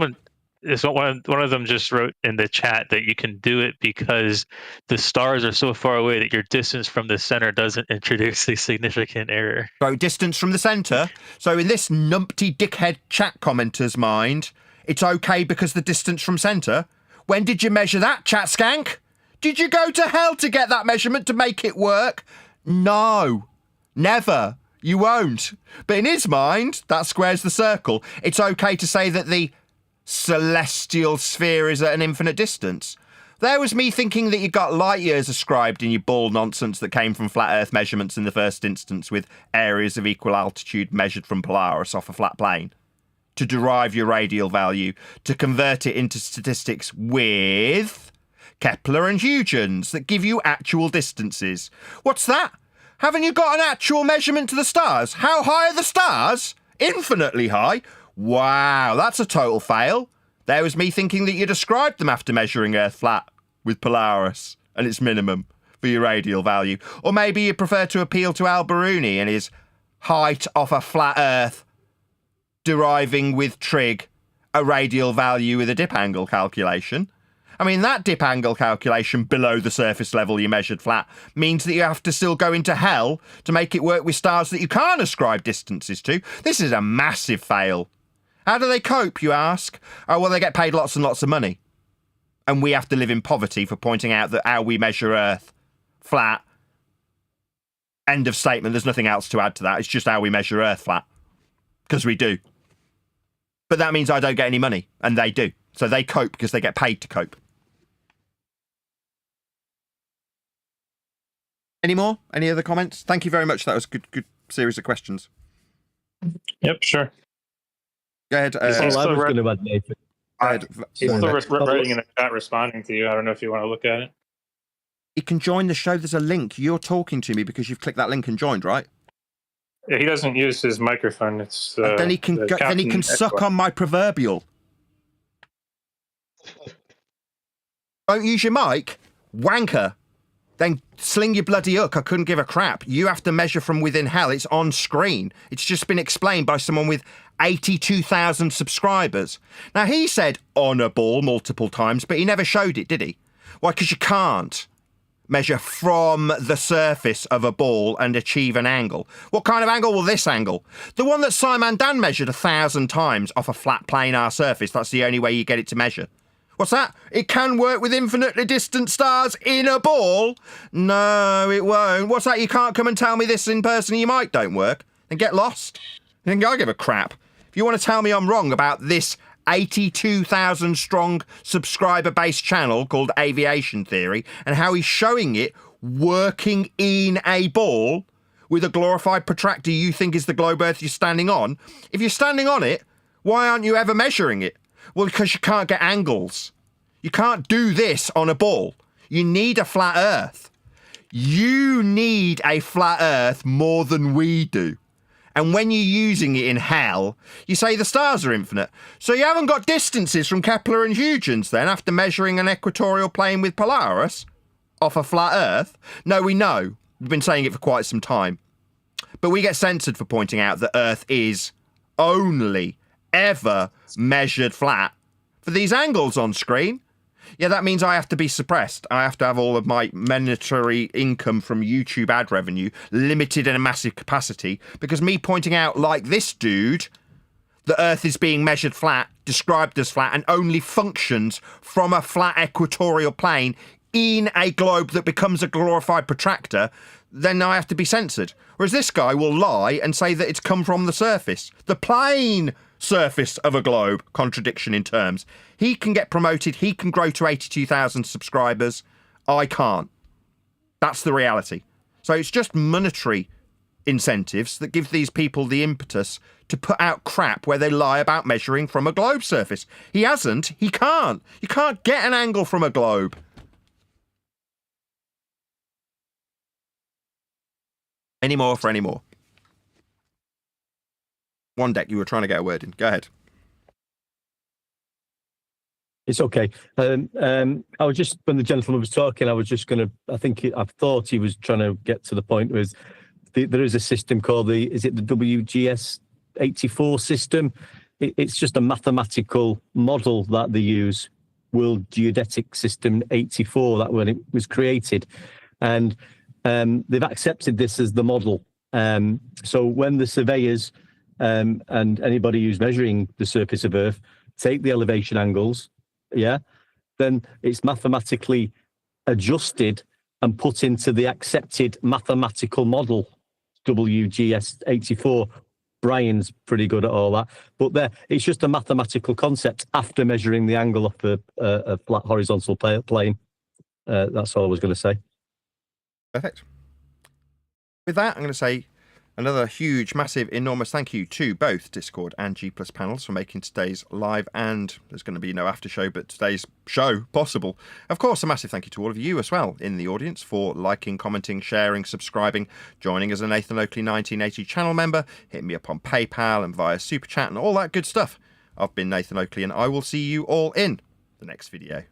one of them just wrote in the chat that you can do it because the stars are so far away that your distance from the center doesn't introduce a significant error. So distance from the center. So in this numpty dickhead chat commenter's mind, it's okay because the distance from center. When did you measure that, chat skank? Did you go to hell to get that measurement to make it work? No, never. You won't. But in his mind, that squares the circle. It's okay to say that the celestial sphere is at an infinite distance. There was me thinking that you got light years ascribed in your ball nonsense that came from flat Earth measurements in the first instance, with areas of equal altitude measured from Polaris off a flat plane, to derive your radial value, to convert it into statistics with Kepler and Huygens that give you actual distances. What's that? Haven't you got an actual measurement to the stars? How high are the stars? Infinitely high. Wow, that's a total fail. There was me thinking that you described them after measuring Earth flat with Polaris and its minimum for your radial value. Or maybe you prefer to appeal to Al-Biruni and his height off a flat Earth, deriving with trig a radial value with a dip angle calculation. I mean, that dip angle calculation below the surface level you measured flat means that you have to still go into hell to make it work with stars that you can't ascribe distances to. This is a massive fail. How do they cope, you ask? Oh, well, they get paid lots and lots of money. And we have to live in poverty for pointing out that how we measure Earth flat. End of statement. There's nothing else to add to that. It's just how we measure Earth flat. Because we do. But that means I don't get any money. And they do. So they cope because they get paid to cope. Any more? Any other comments? Thank you very much. That was a good series of questions. Yep, sure. Go ahead. He's still writing in the chat responding to you. I don't know if you want to look at it. You can join the show. There's a link. You're talking to me because you've clicked that link and joined, right? Yeah, he doesn't use his microphone. It's then he can suck on my proverbial. Don't use your mic, wanker. then sling your bloody hook. I couldn't give a crap. You have to measure from within hell. It's on screen. It's just been explained by someone with 82,000 subscribers. Now, he said on a ball multiple times, but he never showed it, did he? Why? Because you can't measure from the surface of a ball and achieve an angle. What kind of angle? Well, this angle. The one that Simon Dan measured 1,000 times off a flat planar surface. That's the only way you get it to measure. What's that? It can work with infinitely distant stars in a ball? No, it won't. What's that? You can't come and tell me this in person. You might don't work. Then get lost. Then I give a crap. If you want to tell me I'm wrong about this 82,000 strong subscriber-based channel called Aviation Theory and how he's showing it working in a ball with a glorified protractor you think is the globe Earth you're standing on, if you're standing on it, why aren't you ever measuring it? Well, because you can't get angles. You can't do this on a ball. You need a flat Earth. You need a flat Earth more than we do. And when you're using it in hell, you say the stars are infinite. So you haven't got distances from Kepler and Huygens then after measuring an equatorial plane with Polaris off a flat Earth? No, we know. We've been saying it for quite some time. But we get censored for pointing out that Earth is only ever measured flat for these angles on screen. Yeah, that means I have to be suppressed. I have to have all of my monetary income from YouTube ad revenue limited in a massive capacity because me pointing out, like this dude, the Earth is being measured flat, described as flat, and only functions from a flat equatorial plane in a globe that becomes a glorified protractor, then I have to be censored. Whereas this guy will lie and say that it's come from the surface. The plane surface of a globe. Contradiction in terms. He can get promoted. He can grow to 82,000 subscribers. I can't. That's the reality. So it's just monetary incentives that give these people the impetus to put out crap where they lie about measuring from a globe surface. He hasn't. He can't. You can't get an angle from a globe. Any more for any more? One deck, you were trying to get a word in. Go ahead. It's okay. I was just, when the gentleman was talking, I was just going to, I thought he was trying to get to the point with, there is a system called is it the WGS 84 system? It's just a mathematical model that they use, World Geodetic System 84, that when it was created. And they've accepted this as the model. So when the surveyors and anybody who's measuring the surface of Earth take the elevation angles, then it's mathematically adjusted and put into the accepted mathematical model, WGS 84. Brian's pretty good at all that, but it's just a mathematical concept after measuring the angle off a flat horizontal plane. That's all I was going to say. Perfect. With that, I'm going to say another huge, massive, enormous thank you to both Discord and G+ panels for making today's live, and there's going to be no after show, but today's show possible. Of course, a massive thank you to all of you as well in the audience for liking, commenting, sharing, subscribing, joining as a Nathan Oakley 1980 channel member, hitting me up on PayPal and via Super Chat and all that good stuff. I've been Nathan Oakley, and I will see you all in the next video.